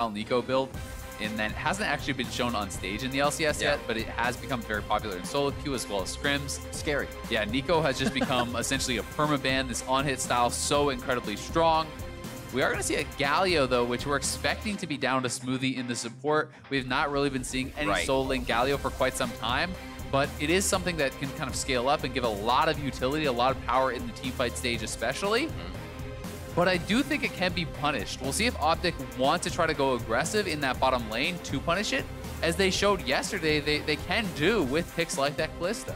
Nico build, and then hasn't actually been shown on stage in the LCS yet, but it has become very popular in solo queue as well as scrims. Scary. Yeah, Nico has just become essentially a permaban, this on-hit style so incredibly strong. We are going to see a Galio, though, which we're expecting to be down to Smoothie in the support. We've not really been seeing any solo lane Galio for quite some time, but it is something that can kind of scale up and give a lot of utility, a lot of power in the teamfight stage especially. But I do think it can be punished. We'll see if OpTic want to try to go aggressive in that bottom lane to punish it. As they showed yesterday, they can do with picks like that Kalista.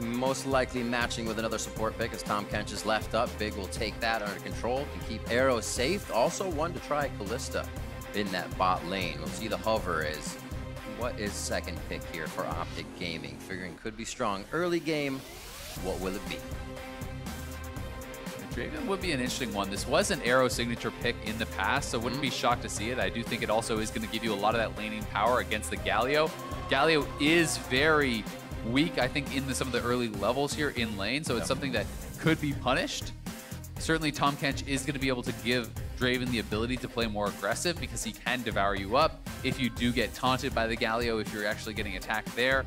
Most likely matching with another support pick as Tom Kench is left up. Big will take that under control to keep Arrow safe. Also one to try Kalista in that bot lane. We'll see the hover is what is second pick here for OpTic Gaming. Figuring could be strong early game. What will it be? Draven would be an interesting one. This was an Arrow signature pick in the past, so wouldn't be shocked to see it. I do think it also is going to give you a lot of that laning power against the Galio. Galio is very weak, I think, in some of the early levels here in lane, so it's something that could be punished. Certainly, Tom Kench is going to be able to give Draven the ability to play more aggressive because he can devour you up if you do get taunted by the Galio, if you're actually getting attacked there.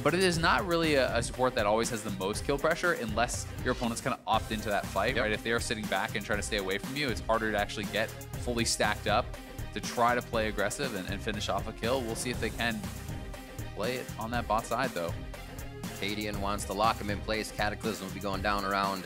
But it is not really a support that always has the most kill pressure unless your opponents kind of opt into that fight, right? If they are sitting back and trying to stay away from you, it's harder to actually get fully stacked up to try to play aggressive and finish off a kill. We'll see if they can play it on that bot side, though. Cadian wants to lock him in place. Cataclysm will be going down around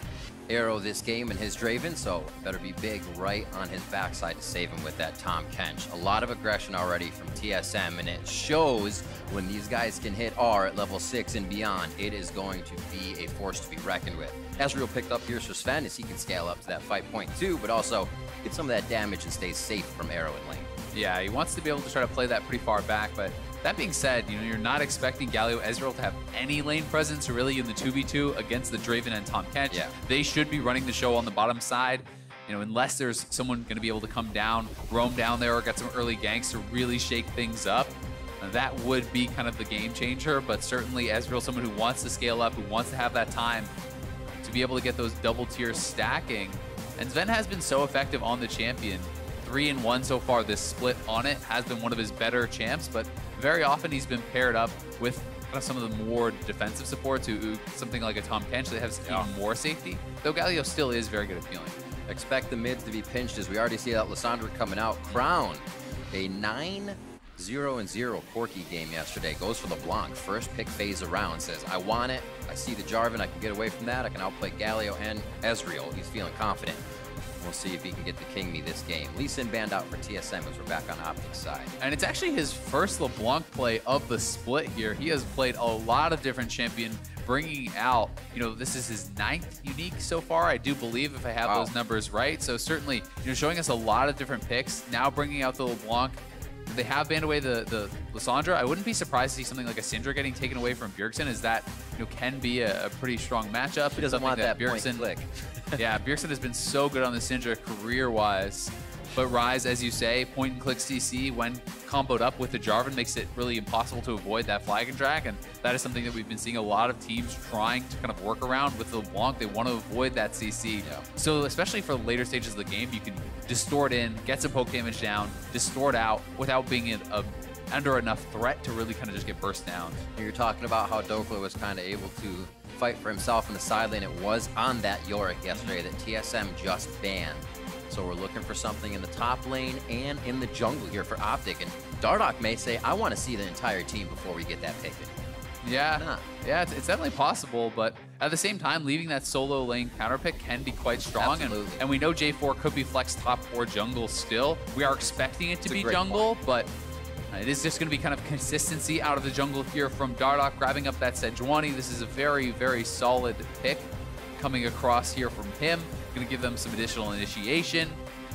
Arrow this game and his Draven, so better be big right on his backside to save him with that Tom Kench. A lot of aggression already from TSM, and it shows when these guys can hit R at level 6 and beyond. It is going to be a force to be reckoned with. Ezreal picked up here for Sven as he can scale up to that fight point too, but also get some of that damage and stay safe from Arrow in lane. Yeah, he wants to be able to try to play that pretty far back, but that being said, you're not expecting Galio Ezreal to have any lane presence really in the 2v2 against the Draven and Tom Kench. Yeah. They should be running the show on the bottom side, unless there's someone going to be able to come down, roam down there, or get some early ganks to really shake things up. That would be kind of the game changer, but certainly Ezreal, someone who wants to scale up, who wants to have that time to be able to get those double tiers stacking. And Sven has been so effective on the champion. 3-1 so far. This split on it has been one of his better champs, but very often he's been paired up with kind of some of the more defensive supports who something like a Tom Kench that has even more safety, though Galio still is very good at healing. Expect the mids to be pinched as we already see that Lissandra coming out. Crown, a 9-0-0 Corki game yesterday. Goes for LeBlanc. First pick phase around. Says, I want it. I see the Jarvan. I can get away from that. I can outplay Galio and Ezreal. He's feeling confident. We'll see if he can get the King Me this game. Lee Sin banned out for TSM as we're back on OpTic's side. And it's actually his first LeBlanc play of the split here. He has played a lot of different champion, bringing out, this is his 9th unique so far, I do believe, if I have those numbers right. So certainly, showing us a lot of different picks. Now bringing out the LeBlanc. They have banned away the Lissandra. I wouldn't be surprised to see something like a Syndra getting taken away from Bjergsen, as that can be a pretty strong matchup. He doesn't want that Bjergsen, point click. Yeah, Bjergsen has been so good on the Syndra career-wise. But Rise, as you say, point and click CC when comboed up with the Jarvan makes it really impossible to avoid that flag and drag, and that is something that we've been seeing a lot of teams trying to kind of work around with the LeBlanc. They want to avoid that CC. Yeah. So especially for the later stages of the game, you can distort in, get some poke damage down, distort out without being under enough threat to really kind of just get burst down. You're talking about how Dokla was kind of able to fight for himself in the side lane. It was on that Yorick yesterday that TSM just banned. So we're looking for something in the top lane and in the jungle here for OpTic. And Dardoch may say, I want to see the entire team before we get that pick. Yeah, yeah, it's definitely possible, but at the same time, leaving that solo lane counter pick can be quite strong. And we know J4 could be flex top or jungle still. We are expecting it to be jungle, but it is just going to be kind of consistency out of the jungle here from Dardoch, grabbing up that Sejuani. This is a very, very solid pick coming across here from him. Going to give them some additional initiation.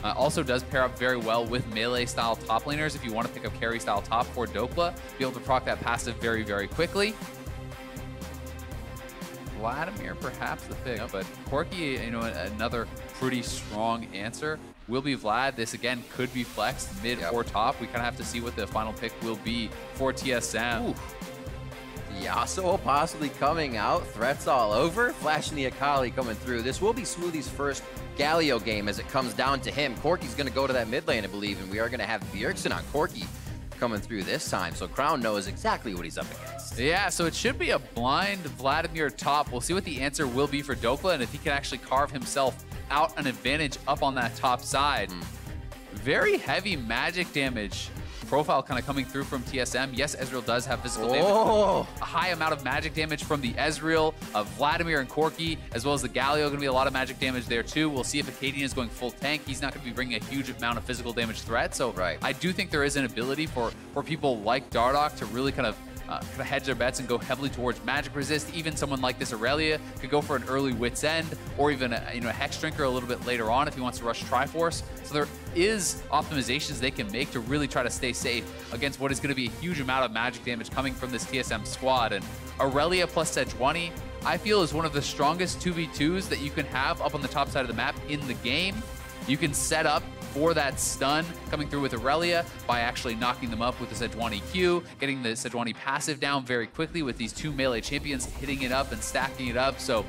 Also does pair up very well with melee-style top laners if you want to pick up carry-style top for Dokla. Be able to proc that passive very, very quickly. Vladimir, perhaps the pick, but Corki, another pretty strong answer will be Vlad. This, again, could be flexed mid or top. We kind of have to see what the final pick will be for TSM. Ooh. Yasuo possibly coming out. Threats all over. Flashing the Akali coming through. This will be Smoothie's first Galio game as it comes down to him. Corki's going to go to that mid lane, I believe, and we are going to have Bjergsen on Corki coming through this time. So Crown knows exactly what he's up against. Yeah, so it should be a blind Vladimir top. We'll see what the answer will be for Dokla and if he can actually carve himself out an advantage up on that top side. Very heavy magic damage profile kind of coming through from TSM. Yes, Ezreal does have physical damage. A high amount of magic damage from the Ezreal, Vladimir and Corki, as well as the Galio. Going to be a lot of magic damage there too. We'll see if Acadian is going full tank. He's not going to be bringing a huge amount of physical damage threat. So I do think there is an ability for people like Dardoch to really kind of hedge their bets and go heavily towards magic resist. Even someone like this Aurelia could go for an early Wit's End or even a Hex Drinker a little bit later on if he wants to rush Triforce. So there is optimizations they can make to really try to stay safe against what is going to be a huge amount of magic damage coming from this TSM squad. And Aurelia plus Sejuani, I feel, is one of the strongest 2v2s that you can have up on the top side of the map in the game. You can set up for that stun coming through with Aurelia by actually knocking them up with the Sejuani Q, getting the Sejuani passive down very quickly with these two melee champions hitting it up and stacking it up. So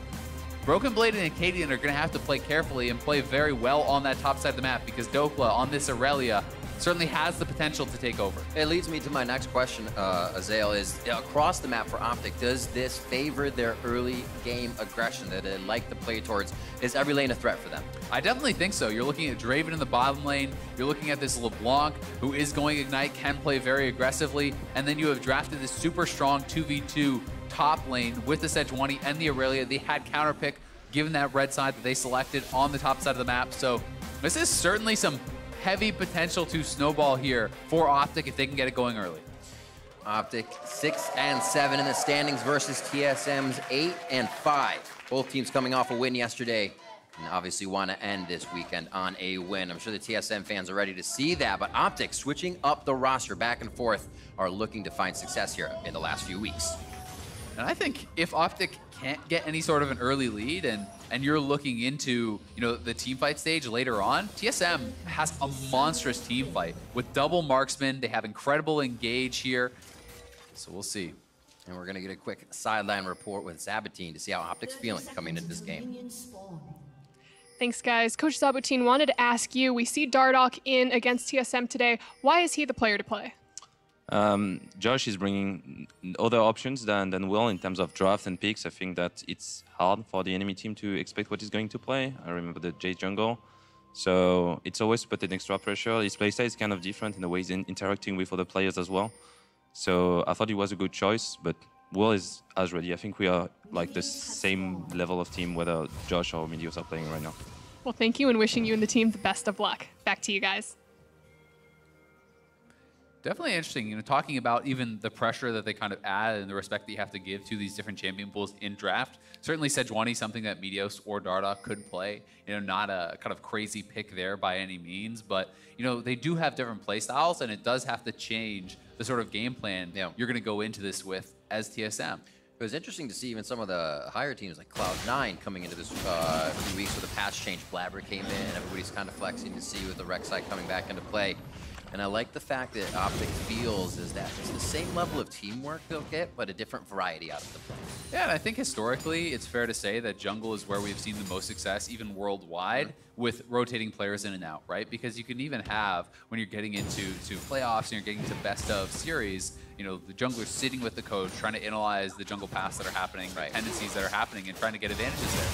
Broken Blade and Acadian are going to have to play carefully and play very well on that top side of the map because Dokla on this Aurelia certainly has the potential to take over. It leads me to my next question, Azael, is across the map for OpTic, does this favor their early game aggression that they like to play towards? Is every lane a threat for them? I definitely think so. You're looking at Draven in the bottom lane. You're looking at this LeBlanc, who is going Ignite, can play very aggressively. And then you have drafted this super strong 2v2 top lane with the Sejuani and the Aurelia. They had counter pick given that red side that they selected on the top side of the map. So this is certainly some heavy potential to snowball here for OpTic if they can get it going early. OpTic 6 and 7 in the standings versus TSM's 8 and 5. Both teams coming off a win yesterday and obviously want to end this weekend on a win. I'm sure the TSM fans are ready to see that, but OpTic switching up the roster back and forth are looking to find success here in the last few weeks. And I think if OpTic can't get any sort of an early lead and you're looking into the team fight stage later on, TSM has a monstrous team fight with double marksman. They have incredible engage here. So we'll see. And we're going to get a quick sideline report with Sabatine to see how OpTic's feeling coming into this game. Thanks, guys. Coach Sabatine, wanted to ask you, we see Dardoch in against TSM today. Why is he the player to play? Josh is bringing other options than Will in terms of draft and picks. I think that it's hard for the enemy team to expect what he's going to play. I remember the Jace jungle. So it's always put an extra pressure. His playstyle is kind of different in the way he's interacting with other players as well. So I thought it was a good choice, but Will is as ready. I think we are like the same level of team, whether Josh or Medios are playing right now. Well, thank you, and wishing you and the team the best of luck. Back to you guys. Definitely interesting, talking about even the pressure that they kind of add and the respect that you have to give to these different champion pools in draft. Certainly Sejuani, something that Medios or Dardoch could play. Not a kind of crazy pick there by any means, but they do have different play styles, and it does have to change the sort of game plan you're going to go into this with as TSM. It was interesting to see even some of the higher teams like Cloud9 coming into this few weeks with a patch change. Blabber came in, everybody's kind of flexing to see with the Rek'Sai coming back into play. And I like the fact that OpTic feels is that it's the same level of teamwork they'll get, but a different variety out of the play. Yeah, and I think historically, it's fair to say that jungle is where we've seen the most success, even worldwide, with rotating players in and out, right? Because you can even have, when you're getting into playoffs and you're getting to best of series, the jungler's sitting with the coach, trying to analyze the jungle paths that are happening, tendencies that are happening, and trying to get advantages there.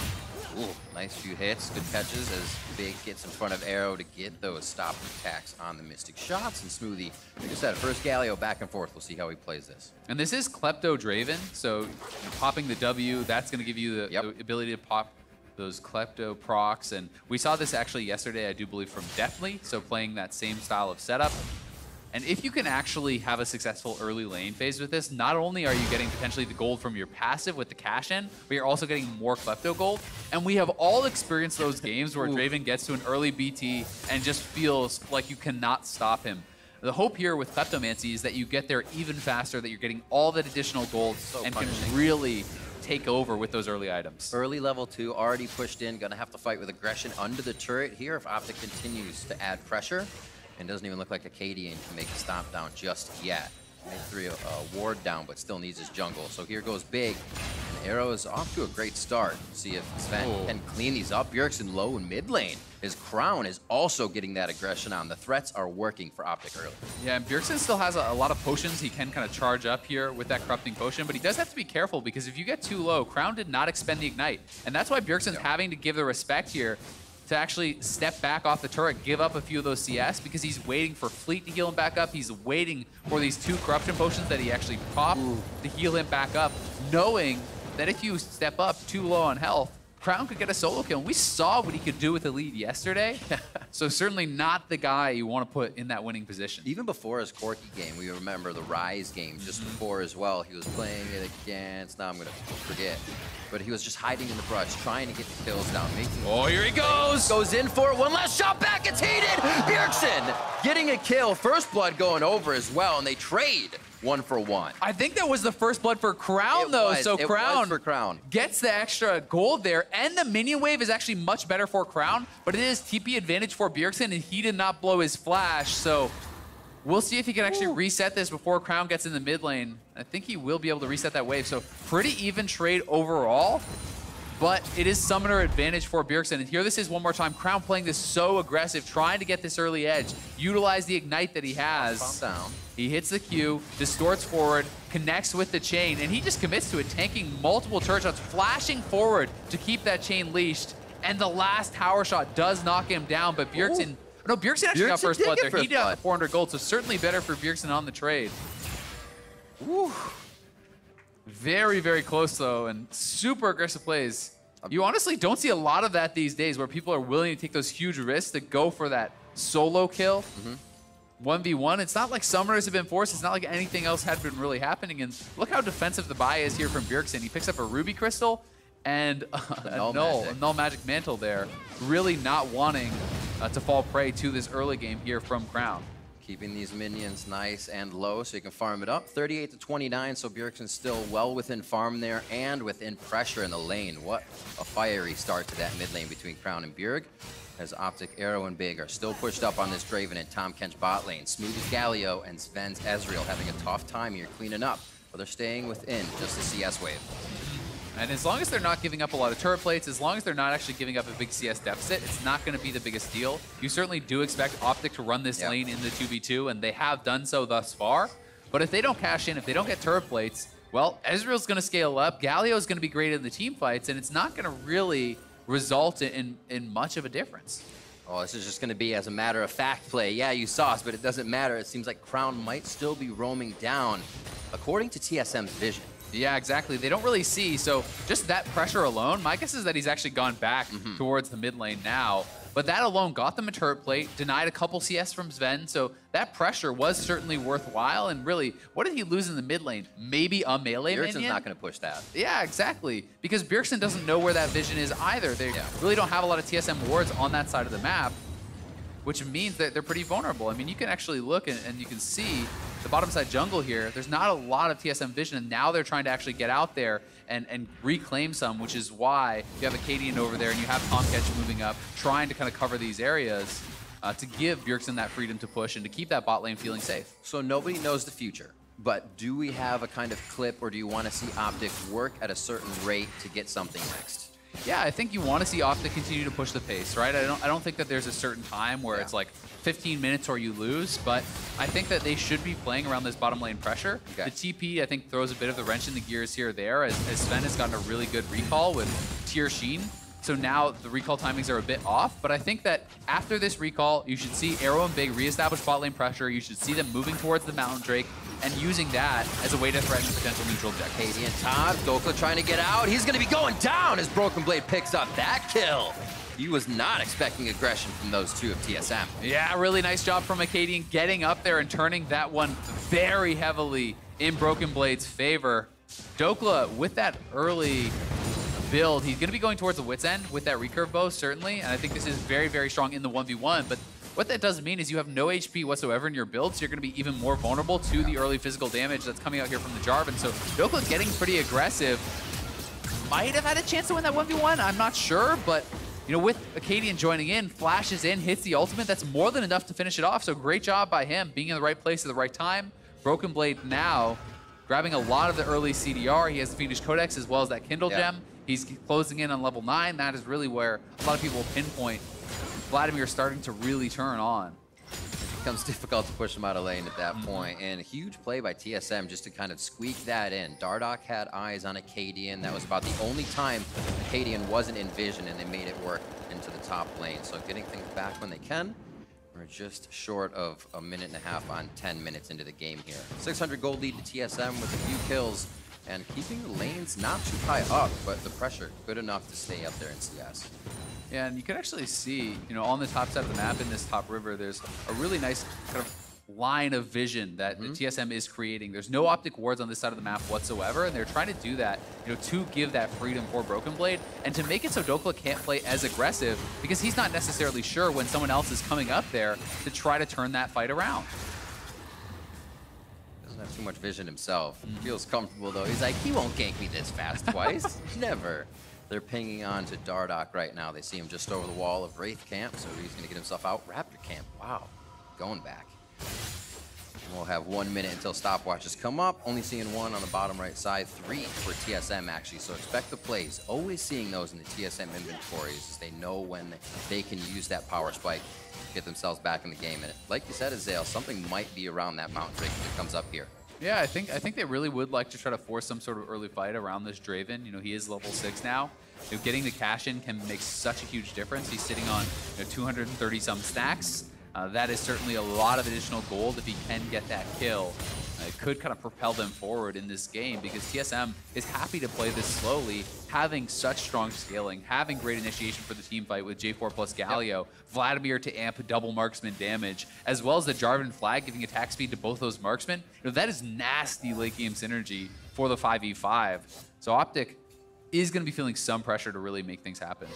Ooh, nice few hits, good catches as Big gets in front of Arrow to get those stop attacks on the Mystic shots. And Smoothie, like I said, first Galio back and forth. We'll see how he plays this. And this is Klepto Draven, so popping the W, that's going to give you the ability to pop those Klepto procs. And we saw this actually yesterday, I do believe, from Deathly, so playing that same style of setup. And if you can actually have a successful early lane phase with this, not only are you getting potentially the gold from your passive with the cash in, but you're also getting more Klepto gold. And we have all experienced those games where Draven gets to an early BT and just feels like you cannot stop him. The hope here with Kleptomancy is that you get there even faster, that you're getting all that additional gold and can really take over with those early items. Early level 2 already pushed in, gonna have to fight with aggression under the turret here if OpTic continues to add pressure. And doesn't even look like Acadian can make a stomp down just yet. Made 3 ward down, but still needs his jungle. So here goes Big. And Arrow is off to a great start. See if Sven can clean these up. Bjergsen low in mid lane. His Crown is also getting that aggression on. The threats are working for OpTic early. Yeah, and Bjergsen still has a lot of potions he can kind of charge up here with that Corrupting Potion, but he does have to be careful because if you get too low, Crown did not expend the Ignite. And that's why Bjergsen's having to give the respect here to actually step back off the turret, give up a few of those CS because he's waiting for Fleet to heal him back up. He's waiting for these 2 Corruption Potions that he actually popped to heal him back up, knowing that if you step up too low on health, Crown could get a solo kill. And we saw what he could do with the lead yesterday. So certainly not the guy you want to put in that winning position. Even before his Corki game, we remember the Rise game just before as well. He was playing it against, now I'm going to forget. But he was just hiding in the brush, trying to get the kills down, making... Oh, here he goes! Goes in for it, one last shot back, it's heated! Bjergsen getting a kill, first blood going over as well, and they trade 1 for 1. I think that was the first blood for Crown, though. So Crown gets the extra gold there, and the minion wave is actually much better for Crown, but it is TP advantage for Bjergsen, and he did not blow his flash, so we'll see if he can actually reset this before Crown gets in the mid lane. I think he will be able to reset that wave, so pretty even trade overall, but it is summoner advantage for Bjergsen. And here this is one more time, Crown playing this so aggressive, trying to get this early edge, utilize the Ignite that he has. Down. He hits the Q, distorts forward, connects with the chain, and he just commits to it, tanking multiple turret shots, flashing forward to keep that chain leashed. And the last tower shot does knock him down, but Bjergsen... No, Bjergsen actually got first blood there. He got 400 gold, so certainly better for Bjergsen on the trade. Woo. Very, very close, though, and super aggressive plays. You honestly don't see a lot of that these days, where people are willing to take those huge risks to go for that solo kill. 1v1. It's not like summoners have been forced. It's not like anything else had been really happening. And look how defensive the buy is here from Bjergsen. He picks up a Ruby Crystal and a null magic mantle there. Really not wanting to fall prey to this early game here from Crown. Keeping these minions nice and low so you can farm it up. 38 to 29, so Bjergsen's still well within farm there and within pressure in the lane. What a fiery start to that mid lane between Crown and Bjerg. As OpTic, Arrow, and Big are still pushed up on this Draven and Tahm Kench bot lane. Smooth as Galio and Sven's Ezreal having a tough time here cleaning up, but they're staying within just the CS wave. And as long as they're not giving up a lot of turret plates, as long as they're not actually giving up a big CS deficit, it's not going to be the biggest deal. You certainly do expect OpTic to run this lane in the 2v2, and they have done so thus far. But if they don't cash in, if they don't get turret plates, well, Ezreal's going to scale up, Galio's going to be great in the team fights, and it's not going to really result in much of a difference. Oh, this is just going to be as a matter of fact play. Yeah, you saw us, but it doesn't matter. It seems like Crown might still be roaming down, according to TSM's vision. Yeah, exactly. They don't really see, so just that pressure alone, my guess is that he's actually gone back towards the mid lane now. But that alone got them a turret plate, denied a couple CS from Sven, so that pressure was certainly worthwhile. And really, what did he lose in the mid lane? Maybe a melee minion? Bjergsen's not going to push that. Yeah, exactly. Because Bjergsen doesn't know where that vision is either. They really don't have a lot of TSM wards on that side of the map, which means that they're pretty vulnerable. I mean, you can actually look and you can see the bottom side jungle here. There's not a lot of TSM vision, and now they're trying to actually get out there and reclaim some, which is why you have Acadian over there and you have Tahm Kench moving up, trying to kind of cover these areas to give Bjergsen that freedom to push and to keep that bot lane feeling safe. So nobody knows the future, but do we have a kind of clip, or do you want to see OpTic work at a certain rate to get something next? Yeah, I think you want to see OpTic continue to push the pace, right? I don't think that there's a certain time where it's like 15 minutes or you lose, but I think that they should be playing around this bottom lane pressure. The TP, I think, throws a bit of the wrench in the gears here or there, as Sven has gotten a really good recall with Tier Sheen. So now the recall timings are a bit off, but I think that after this recall, you should see Arrow and Big reestablish bot lane pressure. You should see them moving towards the Mountain Drake and using that as a way to threaten potential neutral objectives. Acadian Todd, Dokla trying to get out. He's going to be going down as Broken Blade picks up that kill. He was not expecting aggression from those two of TSM. Yeah, really nice job from Acadian getting up there and turning that one very heavily in Broken Blade's favor. Dokla with that early build, he's going to be going towards the Wit's End with that recurve bow, certainly, and I think this is very, very strong in the 1v1, but what that does mean is you have no HP whatsoever in your build, so you're going to be even more vulnerable to the early physical damage that's coming out here from the Jarvan. So Dokla getting pretty aggressive. Might have had a chance to win that 1v1, I'm not sure, but you know, with Acadian joining in, flashes in, hits the ultimate, that's more than enough to finish it off. So great job by him being in the right place at the right time. Broken Blade now grabbing a lot of the early CDR. He has the Fiendish Codex as well as that Kindle gem. He's closing in on level 9. That is really where a lot of people pinpoint Vladimir starting to really turn on. It becomes difficult to push him out of lane at that point. And a huge play by TSM just to kind of squeak that in. Dardoch had eyes on Acadian. That was about the only time Acadian wasn't in vision, and they made it work into the top lane. So getting things back when they can. We're just short of a minute and a half on 10 minutes into the game here. 600 gold lead to TSM with a few kills and keeping the lanes not too high up, but the pressure good enough to stay up there in CS. Yeah, and you can actually see, you know, on the top side of the map in this top river, there's a really nice kind of line of vision that the TSM is creating. There's no optic wards on this side of the map whatsoever, and they're trying to do that, you know, to give that freedom for Broken Blade and to make it so Dokla can't play as aggressive because he's not necessarily sure when someone else is coming up there to try to turn that fight around. Doesn't have too much vision himself. Feels comfortable though. He's like, he won't gank me this fast twice. Never. They're pinging on to Dardoch right now. They see him just over the wall of Wraith Camp, so he's going to get himself out. Raptor Camp, wow, going back. And we'll have 1 minute until stopwatches come up. Only seeing one on the bottom right side, 3 for TSM actually. So expect the plays. Always seeing those in the TSM inventories as they know when they can use that power spike, get themselves back in the game. And like you said, Azale, something might be around that Mountain Drake that comes up here. Yeah, I think they really would like to try to force some sort of early fight around this Draven. You know, he is level 6 now. You know, getting the cash in can make such a huge difference. He's sitting on 230 some stacks. That is certainly a lot of additional gold if he can get that kill. It could kind of propel them forward in this game because TSM is happy to play this slowly, having such strong scaling, having great initiation for the team fight with J4 plus Galio, Vladimir to amp double marksman damage, as well as the Jarvan flag giving attack speed to both those marksmen. You know, that is nasty late game synergy for the 5v5. So OpTic is going to be feeling some pressure to really make things happen.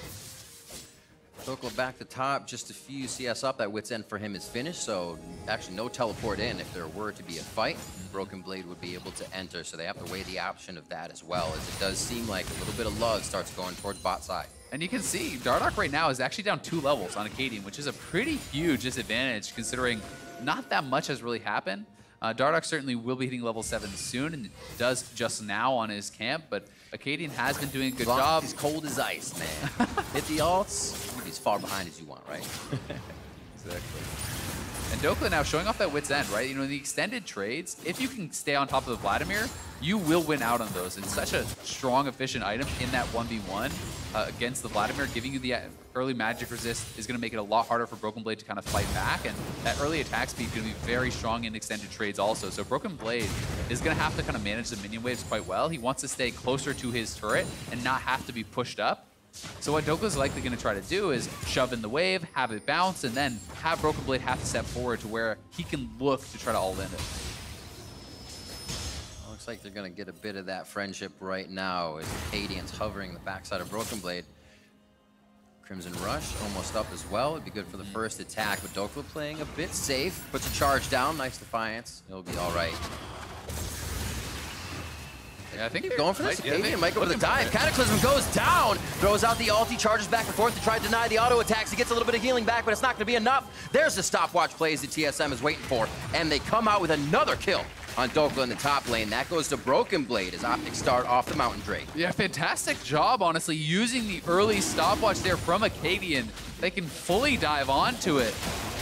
Dokla back to top, just a few CS up. That wit's end for him is finished, so actually no teleport in. If there were to be a fight, Broken Blade would be able to enter, so they have to weigh the option of that as well, as it does seem like a little bit of love starts going towards bot side. And you can see Dardoch right now is actually down 2 levels on Acadian, which is a pretty huge disadvantage considering not that much has really happened. Dardoch certainly will be hitting level 7 soon, and does just now on his camp, but Acadian has been doing a good job. He's cold as ice, man. Hit the ults, you can be as far behind as you want, right? Exactly. And Dokla now showing off that wit's end, right? You know, the extended trades, if you can stay on top of the Vladimir, you will win out on those. It's such a strong, efficient item in that 1v1 against the Vladimir. Giving you the early magic resist is going to make it a lot harder for Broken Blade to kind of fight back. And that early attack speed is going to be very strong in extended trades also. So Broken Blade is going to have to kind of manage the minion waves quite well. He wants to stay closer to his turret and not have to be pushed up. So what Dokla's likely going to try to do is shove in the wave, have it bounce, and then have Broken Blade have to step forward to where he can look to try to all-in it. Looks like they're going to get a bit of that friendship right now as Acadian's hovering the backside of Broken Blade. Crimson Rush almost up as well. It'd be good for the first attack, but Dokla playing a bit safe. Puts a charge down. Nice defiance. It'll be all right. Yeah, I think keep going for this. Acadian might go for the dive. Cataclysm goes down. Throws out the ulti, charges back and forth to try to deny the auto attacks. He gets a little bit of healing back, but it's not going to be enough. There's the stopwatch plays that TSM is waiting for, and they come out with another kill on Dokla in the top lane. That goes to Broken Blade as OpTic start off the Mountain Drake. Yeah, fantastic job, honestly, using the early stopwatch there from Acadian. They can fully dive onto it.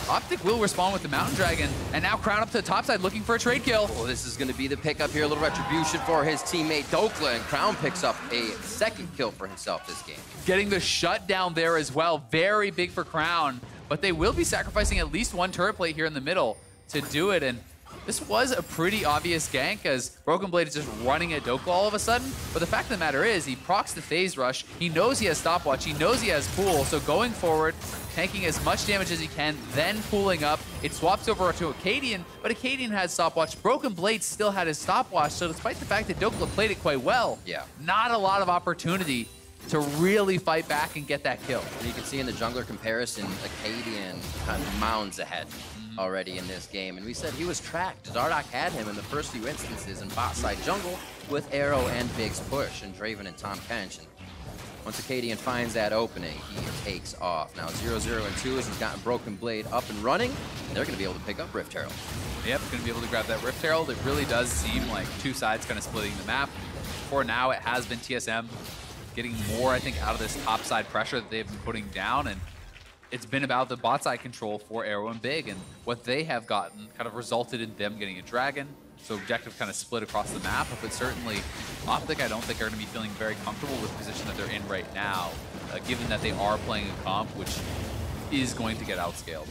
OpTic will respond with the Mountain Dragon, and now Crown up to the top side looking for a trade kill. Oh, this is going to be the pickup here. A little retribution for his teammate Dokla, and Crown picks up a second kill for himself this game. Getting the shutdown there as well. Very big for Crown, but they will be sacrificing at least one turret plate here in the middle to do it, and this was a pretty obvious gank as Broken Blade is just running at Dokla all of a sudden. But the fact of the matter is, he procs the phase rush. He knows he has stopwatch. He knows he has pool. So going forward, tanking as much damage as he can, then pulling up. It swaps over to Acadian, but Acadian has stopwatch. Broken Blade still had his stopwatch. So despite the fact that Dokla played it quite well, not a lot of opportunity to really fight back and get that kill. And you can see in the jungler comparison, Acadian kind of mounds ahead already in this game. And we said he was tracked. Dardoch had him in the first few instances in bot side jungle with Arrow and Big's push and Draven and Tahm Kench. And Once Acadian finds that opening, he takes off. Now 0-0 and 2 as he's gotten Broken Blade up and running, and they're going to be able to pick up Rift Herald. Yep, going to be able to grab that Rift Herald. It really does seem like two sides kind of splitting the map. For now, it has been TSM getting more, I think, out of this top side pressure that they've been putting down, and it's been about the bot side control for Arrow and Big, and what they have gotten kind of resulted in them getting a dragon. So objective kind of split across the map, but certainly OpTic I don't think are going to be feeling very comfortable with the position that they're in right now, given that they are playing a comp which is going to get outscaled.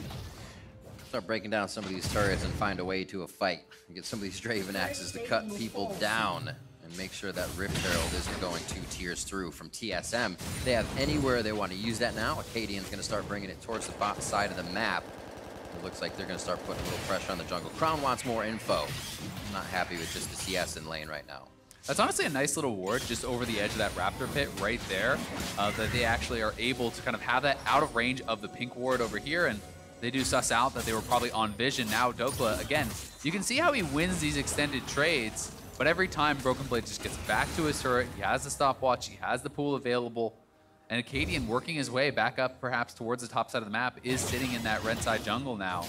Start breaking down some of these turrets and find a way to a fight. And get some of these Draven axes to cut people down and make sure that Rift Herald isn't going 2 tiers through from TSM. If they have anywhere they want to use that now, Acadian's going to start bringing it towards the bot side of the map. It looks like they're going to start putting a little pressure on the jungle. Crown wants more info. Not happy with just the CS in lane right now. That's honestly a nice little ward just over the edge of that Raptor pit right there, that they actually are able to kind of have that out of range of the pink ward over here, and they do suss out that they were probably on vision. Now Dokla, again, you can see how he wins these extended trades, but every time Broken Blade just gets back to his turret, he has the stopwatch, he has the pool available, and Acadian working his way back up perhaps towards the top side of the map is sitting in that red side jungle now.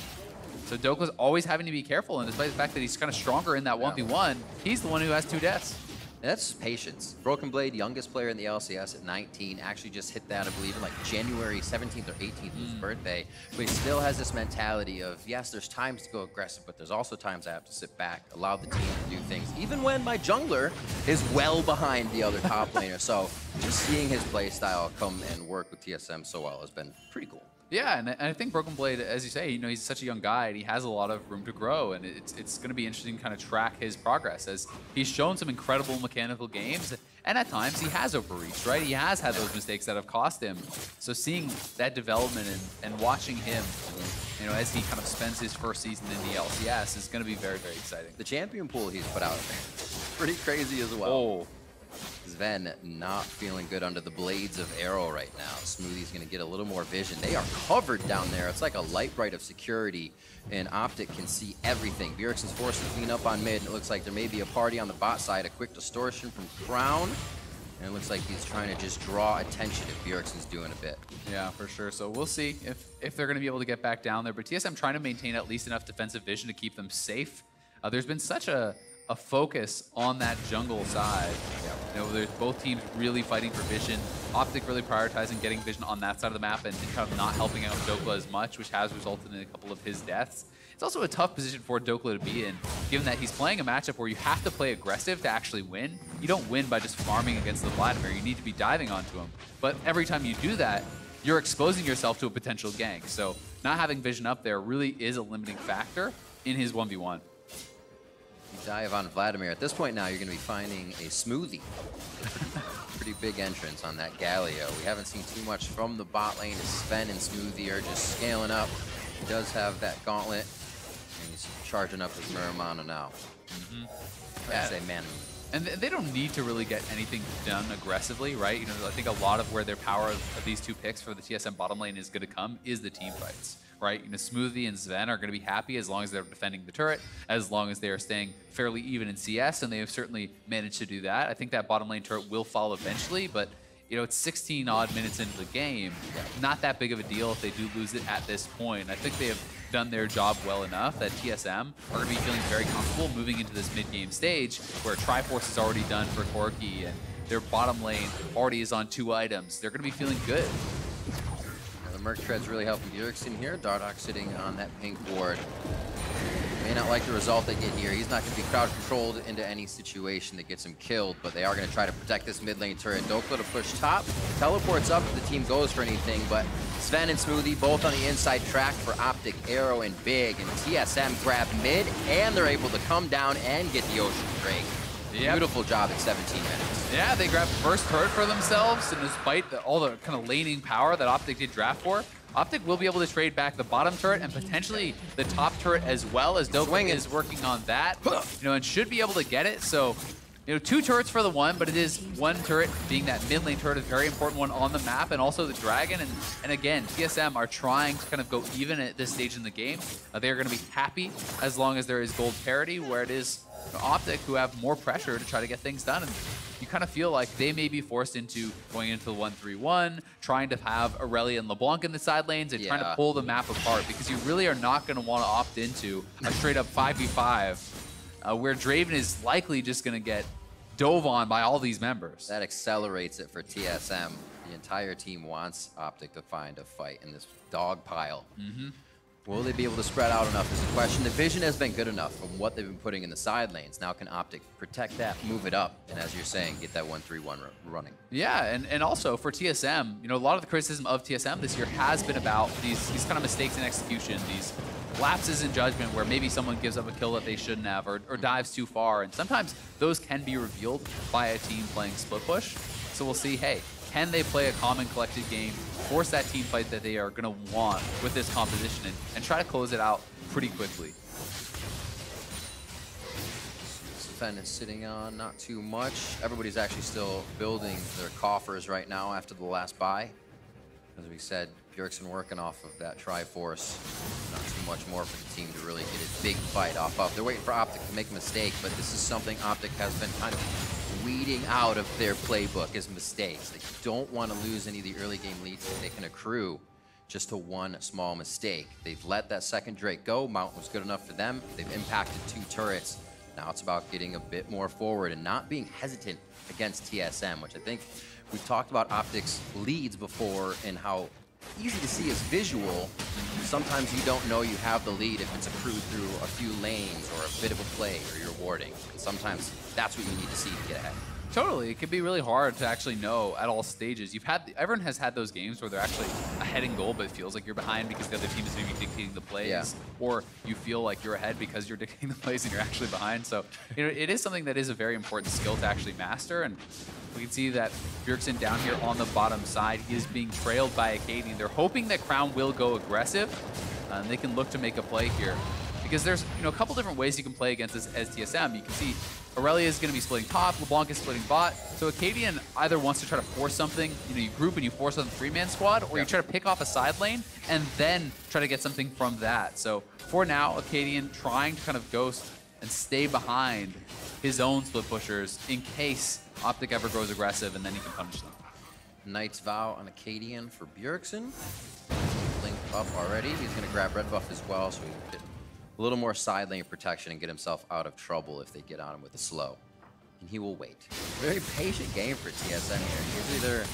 So Dokla's always having to be careful, and despite the fact that he's kind of stronger in that 1v1, he's the one who has 2 deaths. That's patience. Broken Blade, youngest player in the LCS at 19, actually just hit that, I believe, in like January 17th or 18th, his birthday. But he still has this mentality of, yes, there's times to go aggressive, but there's also times I have to sit back, allow the team to do things, even when my jungler is well behind the other top laner. So just seeing his play style come and work with TSM so well has been pretty cool. Yeah, and I think Broken Blade, as you say, you know, he's such a young guy and he has a lot of room to grow, and it's going to be interesting to kind of track his progress as he's shown some incredible mechanical games, and at times he has overreached, right? He has had those mistakes that have cost him. So seeing that development and watching him, you know, as he kind of spends his first season in the LCS is going to be very, very exciting. The champion pool he's put out pretty crazy as well. Oh. Sven not feeling good under the blades of Arrow right now. Smoothie's going to get a little more vision. They are covered down there. It's like a light bright of security, and OpTic can see everything. Bjergsen's forced to clean up on mid, and it looks like there may be a party on the bot side. A quick distortion from Crown, and it looks like he's trying to just draw attention if Bjergsen's doing a bit. Yeah, for sure. So we'll see if they're going to be able to get back down there. But TSM trying to maintain at least enough defensive vision to keep them safe. There's been such a focus on that jungle side. You know, there's both teams really fighting for vision. OpTic really prioritizing getting vision on that side of the map and kind of not helping out Dokla as much, which has resulted in a couple of his deaths. It's also a tough position for Dokla to be in, given that he's playing a matchup where you have to play aggressive to actually win. You don't win by just farming against the Vladimir. You need to be diving onto him. But every time you do that, you're exposing yourself to a potential gank. So not having vision up there really is a limiting factor in his 1v1. Dive on Vladimir. At this point now, you're going to be finding a Smoothie. Pretty big entrance on that Galio. We haven't seen too much from the bot lane as Sven and Smoothie are just scaling up. He does have that gauntlet, and he's charging up his Muramana now. I'd say man. And they don't need to really get anything done aggressively, right? You know, I think a lot of where their power of these 2 picks for the TSM bottom lane is going to come is the team fights. Right, you know, Smoothie and Sven are going to be happy as long as they're defending the turret, as long as they are staying fairly even in CS, and they have certainly managed to do that. I think that bottom lane turret will fall eventually, but you know, it's 16 odd minutes into the game. Not that big of a deal if they do lose it at this point. I think they have done their job well enough that TSM are going to be feeling very comfortable moving into this mid-game stage where Triforce is already done for Corki and their bottom lane already is on 2 items. They're going to be feeling good. Merc Tread's really helping Bjergsen here. Dardoch sitting on that pink ward. May not like the result they get here. He's not going to be crowd controlled into any situation that gets him killed, but they are going to try to protect this mid lane turret. Dokla to push top. Teleports up if the team goes for anything, but Sven and Smoothie both on the inside track for OpTic, Arrow, and Big, and TSM grab mid, and they're able to come down and get the Ocean Drake. Yep. Beautiful job at 17 minutes. Yeah, they grabbed first turret for themselves, and despite all the kind of laning power that OpTic did draft for, OpTic will be able to trade back the bottom turret and potentially the top turret as well, as Dokla is working on that, you know, and should be able to get it. So, you know, 2 turrets for the 1, but it is 1 turret being that mid lane turret, a very important one on the map, and also the dragon. And again, TSM are trying to kind of go even at this stage in the game. They're going to be happy as long as there is gold parity, where it is OpTic who have more pressure to try to get things done. And you kind of feel like they may be forced into going into the 1-3-1, trying to have Aurelia and LeBlanc in the side lanes and trying to pull the map apart, because you really are not going to want to opt into a straight up 5v5 where Draven is likely just going to get dove on by all these members. That accelerates it for TSM. The entire team wants OpTic to find a fight in this dog pile. Will they be able to spread out enough is the question. The vision has been good enough from what they've been putting in the side lanes. Now can OpTic protect that, move it up, and as you're saying, get that 1-3-1 running. Yeah, and also for TSM, you know, a lot of the criticism of TSM this year has been about these kind of mistakes in execution, these lapses in judgment where maybe someone gives up a kill that they shouldn't have or dives too far. And sometimes those can be revealed by a team playing split push. So we'll see, hey, can they play a calm and collected game, force that team fight that they are going to want with this composition, and try to close it out pretty quickly. Sven is sitting on not too much. Everybody's actually still building their coffers right now after the last buy. As we said, Bjergsen working off of that Triforce. Not too much more for the team to really get a big fight off of. They're waiting for OpTic to make a mistake, but this is something OpTic has been kind of weeding out of their playbook as mistakes. They don't want to lose any of the early game leads that they can accrue just to one small mistake. They've let that second Drake go. Mountain was good enough for them. They've impacted 2 turrets. Now it's about getting a bit more forward and not being hesitant against TSM, which I think we've talked about OpTic's leads before and how easy to see is visual. Sometimes you don't know you have the lead if it's accrued through a few lanes or a bit of a play or you're warding. And sometimes that's what you need to see to get ahead. Totally, it can be really hard to actually know at all stages. Everyone has had those games where they're actually ahead in goal, but it feels like you're behind because the other team is maybe dictating the plays, or you feel like you're ahead because you're dictating the plays and you're actually behind. So, you know, it is something that is a very important skill to actually master, and we can see that Bjergsen down here on the bottom side, he is being trailed by Acadian. They're hoping that Crown will go aggressive, and they can look to make a play here. Because there's, you know, a couple different ways you can play against this as TSM. You can see Aurelia is going to be splitting top, LeBlanc is splitting bot. So Acadian either wants to try to force something, you know, you group and you force on the 3-man squad, or you try to pick off a side lane and then try to get something from that. So for now, Acadian trying to kind of ghost and stay behind his own split pushers in case OpTic ever goes aggressive, and then he can punish them. Knight's Vow on Acadian for Bjergsen. Link up already. He's going to grab red buff as well, so he can get a little more side lane protection and get himself out of trouble if they get on him with a slow. And he will wait. Very patient game for TSM here. Usually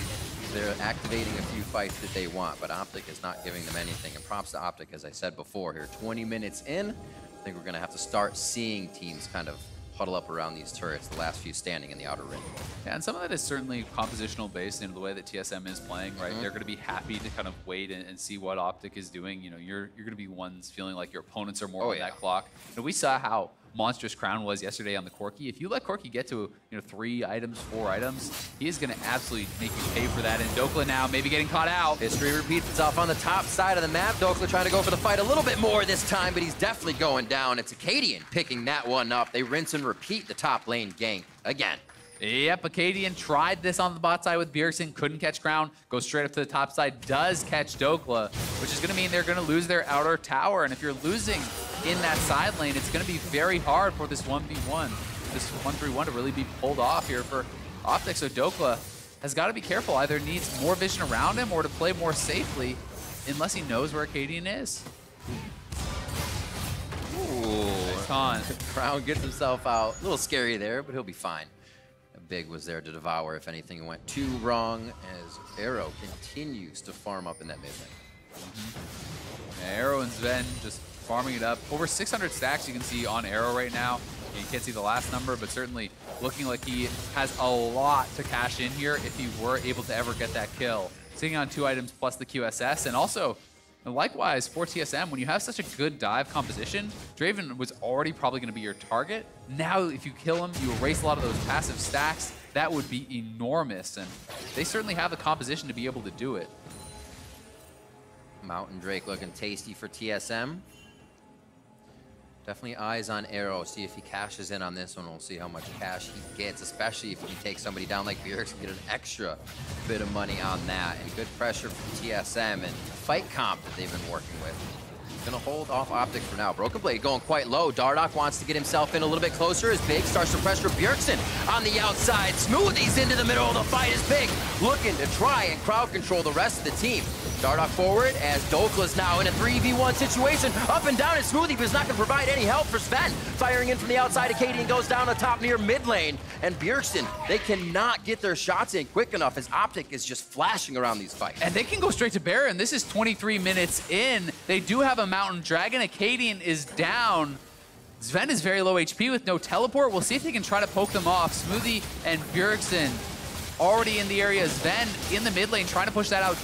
they're activating a few fights that they want, but OpTic is not giving them anything. And props to OpTic, as I said before here. 20 minutes in, I think we're going to have to start seeing teams kind of huddle up around these turrets, the last few standing in the outer ring. Yeah, and some of that is certainly compositional based in the way that TSM is playing, right? They're going to be happy to kind of wait and see what OpTic is doing. You know, you're going to be ones feeling like your opponents are more on that clock. You know, we saw how monstrous Crown was yesterday on the Corki. If you let Corki get to, you know, 3 items, 4 items, he is going to absolutely make you pay for that. And Dokla now maybe getting caught out. History repeats itself on the top side of the map. Dokla trying to go for the fight a little bit more this time, but he's definitely going down. It's Acadian picking that one up. They rinse and repeat the top lane gank again. Yep, Acadian tried this on the bot side with Bjergsen, couldn't catch Crown, goes straight up to the top side, does catch Dokla, which is going to mean they're going to lose their outer tower. And if you're losing in that side lane, it's going to be very hard for this 1v1, this 1-3-1 to really be pulled off here for OpTic. So Dokla has got to be careful, either needs more vision around him or to play more safely, unless he knows where Acadian is. Ooh, nice Crown gets himself out. A little scary there, but he'll be fine. Big was there to devour if anything went too wrong, as Arrow continues to farm up in that mid lane. Yeah, Arrow and Sven just farming it up. Over 600 stacks you can see on Arrow right now. You can't see the last number, but certainly looking like he has a lot to cash in here if he were able to ever get that kill. Sitting on 2 items plus the QSS, and also likewise for TSM, when you have such a good dive composition, Draven was already probably going to be your target. Now if you kill him, you erase a lot of those passive stacks. That would be enormous, and they certainly have the composition to be able to do it. Mountain Drake looking tasty for TSM. Definitely eyes on Arrow. See if he cashes in on this one. We'll see how much cash he gets, especially if he takes somebody down like Bjergsen, get an extra bit of money on that. And good pressure from TSM and the fight comp that they've been working with. Gonna hold off OpTic for now. Broken Blade going quite low. Dardoch wants to get himself in a little bit closer as Big starts to pressure Bjergsen on the outside. Smoothies into the middle of the fight as Big looking to try and crowd control the rest of the team. Dardoch forward as Dokla's now in a 3v1 situation. Up and down, and Smoothie, but is not going to provide any help for Sven. Firing in from the outside, Acadian goes down the top near mid lane. And Bjergsen, they cannot get their shots in quick enough as OpTic is just flashing around these fights. And they can go straight to Baron. This is 23 minutes in. They do have a Mountain Dragon. Acadian is down. Sven is very low HP with no teleport. We'll see if they can try to poke them off. Smoothie and Bjergsen already in the area. Sven in the mid lane trying to push that out.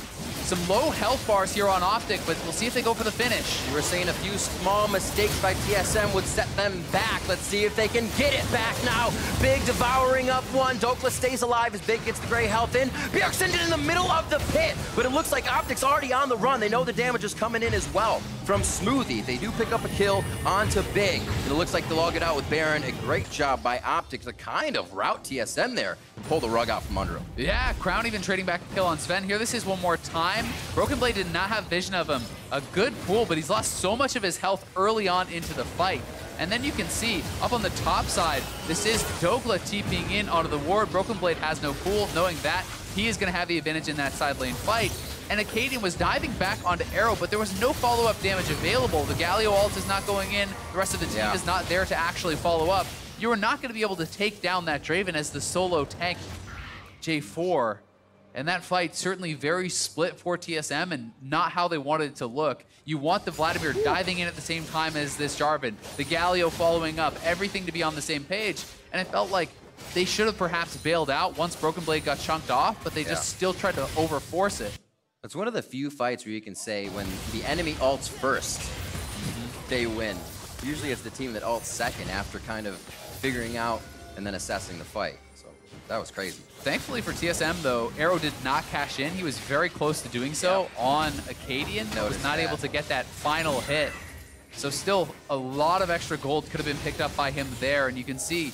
Some low health bars here on OpTic, but we'll see if they go for the finish. You were saying a few small mistakes by TSM would set them back. Let's see if they can get it back now. Big devouring up one. Dokla stays alive as Big gets the gray health in. Bjergsen in the middle of the pit, but it looks like OpTic's already on the run. They know the damage is coming in as well from Smoothie. They do pick up a kill onto Big. And it looks like they'll all get out with Baron. A great job by OpTic to kind of rout TSM there and pull the rug out from under him. Yeah, Crown even trading back a kill on Sven here. This is one more time. Broken Blade did not have vision of him. A good pull, but he's lost so much of his health early on into the fight. And then you can see up on the top side, this is Dokla TPing in onto the ward. Broken Blade has no pool. Knowing that, he is going to have the advantage in that side lane fight. And Acadian was diving back onto Arrow, but there was no follow-up damage available. The Galio ult is not going in. The rest of the team is not there to actually follow up. You are not going to be able to take down that Draven as the solo tank J4. And that fight certainly very split for TSM and not how they wanted it to look. You want the Vladimir diving in at the same time as this Jarvan, the Galio following up, everything to be on the same page. And it felt like they should have perhaps bailed out once Broken Blade got chunked off, but they just still tried to overforce it. It's one of the few fights where you can say when the enemy ults first, they win. Usually it's the team that ults second after kind of figuring out and then assessing the fight. So that was crazy. Thankfully for TSM, though, Arrow did not cash in. He was very close to doing so on Acadian. Was not able to get that final hit. So still, a lot of extra gold could have been picked up by him there. And you can see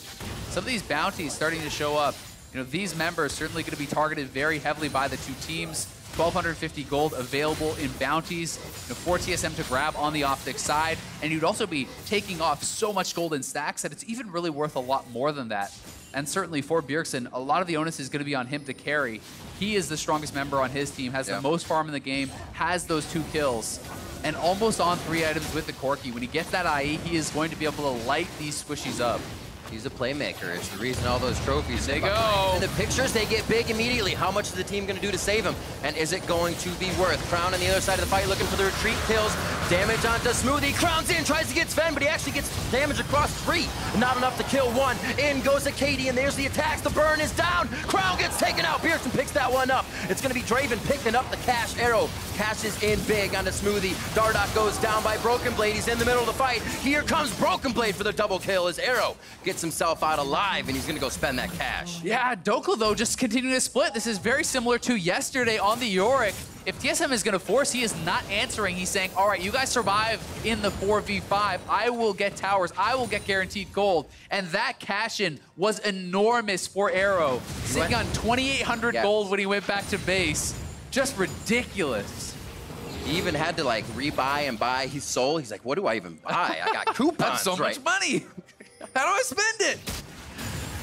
some of these bounties starting to show up. You know, these members certainly going to be targeted very heavily by the two teams. 1,250 gold available in bounties, you know, for TSM to grab on the OpTic side. And you'd also be taking off so much gold in stacks that it's even really worth a lot more than that. And certainly for Bjergsen, a lot of the onus is going to be on him to carry. He is the strongest member on his team, has the most farm in the game, has those 2 kills, and almost on 3 items with the Corki. When he gets that IE, he is going to be able to light these squishies up. He's a playmaker. It's the reason all those trophies. They go. In the pictures, they get big immediately. How much is the team going to do to save him? And is it going to be worth? Crown on the other side of the fight looking for the retreat kills. Damage onto Smoothie. Crown's in, tries to get Sven, but he actually gets damage across 3. Not enough to kill 1. In goes Acadian. There's the attacks. The burn is down. Crown gets taken out. Bjergsen picks that one up. It's going to be Draven picking up the cash. Arrow cashes in big onto Smoothie. Dardoch goes down by Broken Blade. He's in the middle of the fight. Here comes Broken Blade for the double kill as Arrow gets himself out alive, and he's going to go spend that cash. Yeah, Dokla, though, just continuing to split. This is very similar to yesterday on the Yorick. If TSM is going to force, he is not answering. He's saying, all right, you guys survive in the 4v5. I will get towers. I will get guaranteed gold. And that cash-in was enormous for Arrow. Sitting on 2,800 gold when he went back to base. Just ridiculous. He even had to, like, rebuy and buy his soul. He's like, what do I even buy? I got coupons. That's so much money. How do I spend it?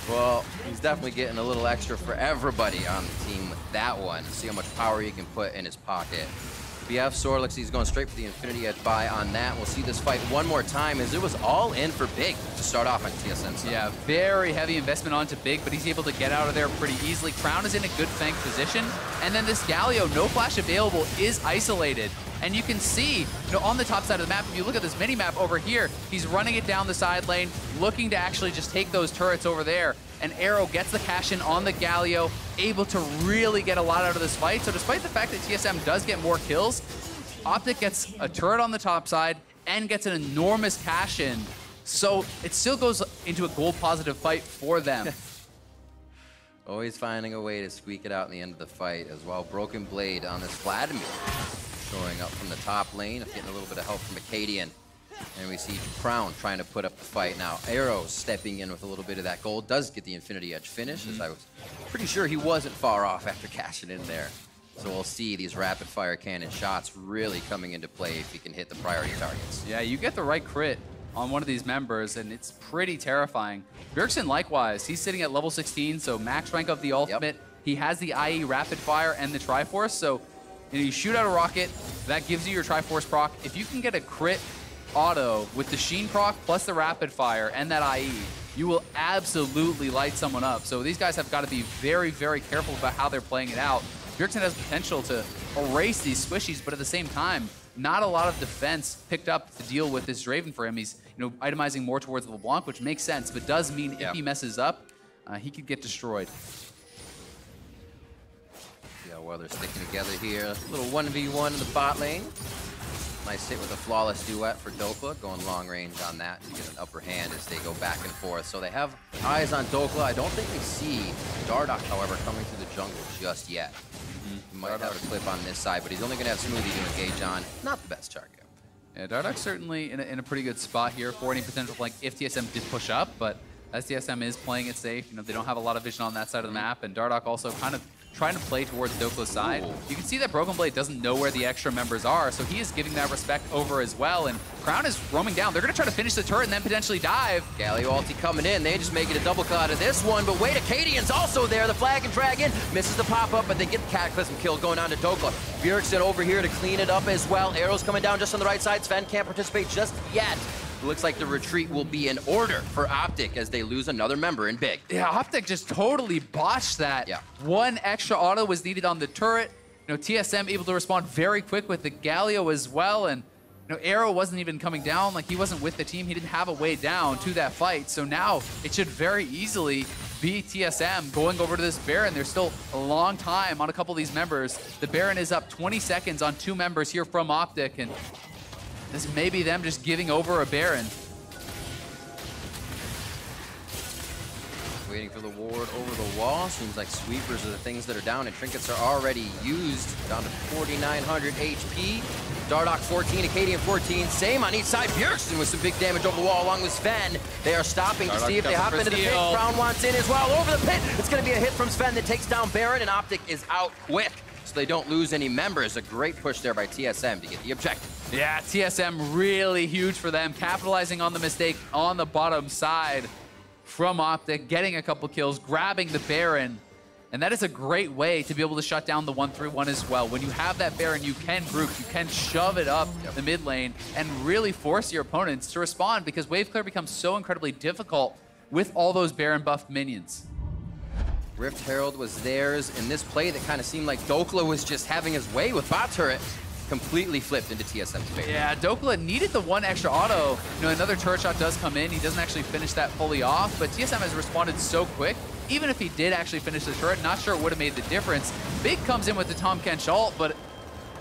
Well, he's definitely getting a little extra for everybody on the team with that one. See how much power he can put in his pocket. BF Sword looks like he's going straight for the Infinity Edge buy on that. We'll see this fight one more time as it was all in for Big to start off on TSM side. Yeah, very heavy investment onto Big, but he's able to get out of there pretty easily. Crown is in a good flank position. And then this Galio, no flash available, is isolated. And you can see, you know, on the top side of the map, if you look at this mini-map over here, he's running it down the side lane, looking to actually just take those turrets over there. And Arrow gets the cash in on the Galio, able to really get a lot out of this fight. So despite the fact that TSM does get more kills, OpTic gets a turret on the top side and gets an enormous cash in. So it still goes into a gold positive fight for them. Always finding a way to squeak it out in the end of the fight as well. Broken Blade on this Vladimir. Showing up from the top lane, getting a little bit of help from Acadian. And we see Crown trying to put up the fight now. Arrow stepping in with a little bit of that gold. Does get the Infinity Edge finish, as I was pretty sure he wasn't far off after cashing in there. So we'll see these rapid fire cannon shots really coming into play if you can hit the priority targets. Yeah, you get the right crit on one of these members, and it's pretty terrifying. Bjergsen, likewise, he's sitting at level 16, so max rank of the ultimate. Yep. He has the IE rapid fire and the Triforce, so you shoot out a rocket, that gives you your Triforce proc. If you can get a crit auto with the Sheen proc plus the rapid fire and that IE, you will absolutely light someone up. So these guys have got to be very, very careful about how they're playing it out. Bjergsen has potential to erase these squishies, but at the same time, not a lot of defense picked up to deal with this Draven for him. He's itemizing more towards LeBlanc, which makes sense, but does mean if he messes up, he could get destroyed. Yeah, well, they're sticking together here. A little 1v1 in the bot lane. Nice hit with a flawless duet for Dokla, going long range on that to get an upper hand as they go back and forth. So they have eyes on Dokla. I don't think they see Dardoch, however, coming through the jungle just yet. He might have a clip on this side, but he's only going to have Smoothie to engage on. Not the best target. Yeah, Dardoch's certainly in a pretty good spot here for any potential flank if TSM did push up, but as TSM is playing it safe, they don't have a lot of vision on that side of the map, and Dardoch also kind of trying to play towards Dokla's side. You can see that Broken Blade doesn't know where the extra members are, so he is giving that respect over as well, and Crown is roaming down. They're going to try to finish the turret and then potentially dive. Galio ulti coming in. They just make it a double kill out of this one, but wait, Acadian's also there. The Flag and Dragon misses the pop-up, but they get the Cataclysm kill going on to Dokla. Bjergsen over here to clean it up as well. Arrows coming down just on the right side. Sven can't participate just yet. It looks like the retreat will be in order for OpTic as they lose another member in big. Yeah, OpTic just totally botched that. Yeah. One extra auto was needed on the turret. TSM able to respond very quick with the Galio as well, and Arrow wasn't even coming down, like he wasn't with the team. He didn't have a way down to that fight. So now it should very easily be TSM going over to this Baron. There's still a long time on a couple of these members. The Baron is up 20 seconds on 2 members here from OpTic, and this may be them just giving over a Baron. Waiting for the ward over the wall. Seems like sweepers are the things that are down, and trinkets are already used. Down to 4,900 HP. Dardoch 14, Acadian 14. Same on each side. Bjergsen with some big damage over the wall along with Sven. They are stopping to see if they hop into the pit. Crown wants in as well. Over the pit. It's going to be a hit from Sven that takes down Baron, and OpTic is out quick, so they don't lose any members. A great push there by TSM to get the objective. Yeah, TSM really huge for them, capitalizing on the mistake on the bottom side from OpTic, getting a couple kills, grabbing the Baron. And that is a great way to be able to shut down the 1-3-1 as well. When you have that Baron, you can group, you can shove it up the mid lane and really force your opponents to respond, because wave clear becomes so incredibly difficult with all those Baron buffed minions. Rift Herald was theirs in this play that kind of seemed like Dokla was just having his way with bot turret. Completely flipped into TSM's favor. Yeah, Dokla needed the one extra auto. Another turret shot does come in. He doesn't actually finish that fully off, but TSM has responded so quick. Even if he did actually finish the turret, not sure it would have made the difference. Big comes in with the Tahm Kench ult, but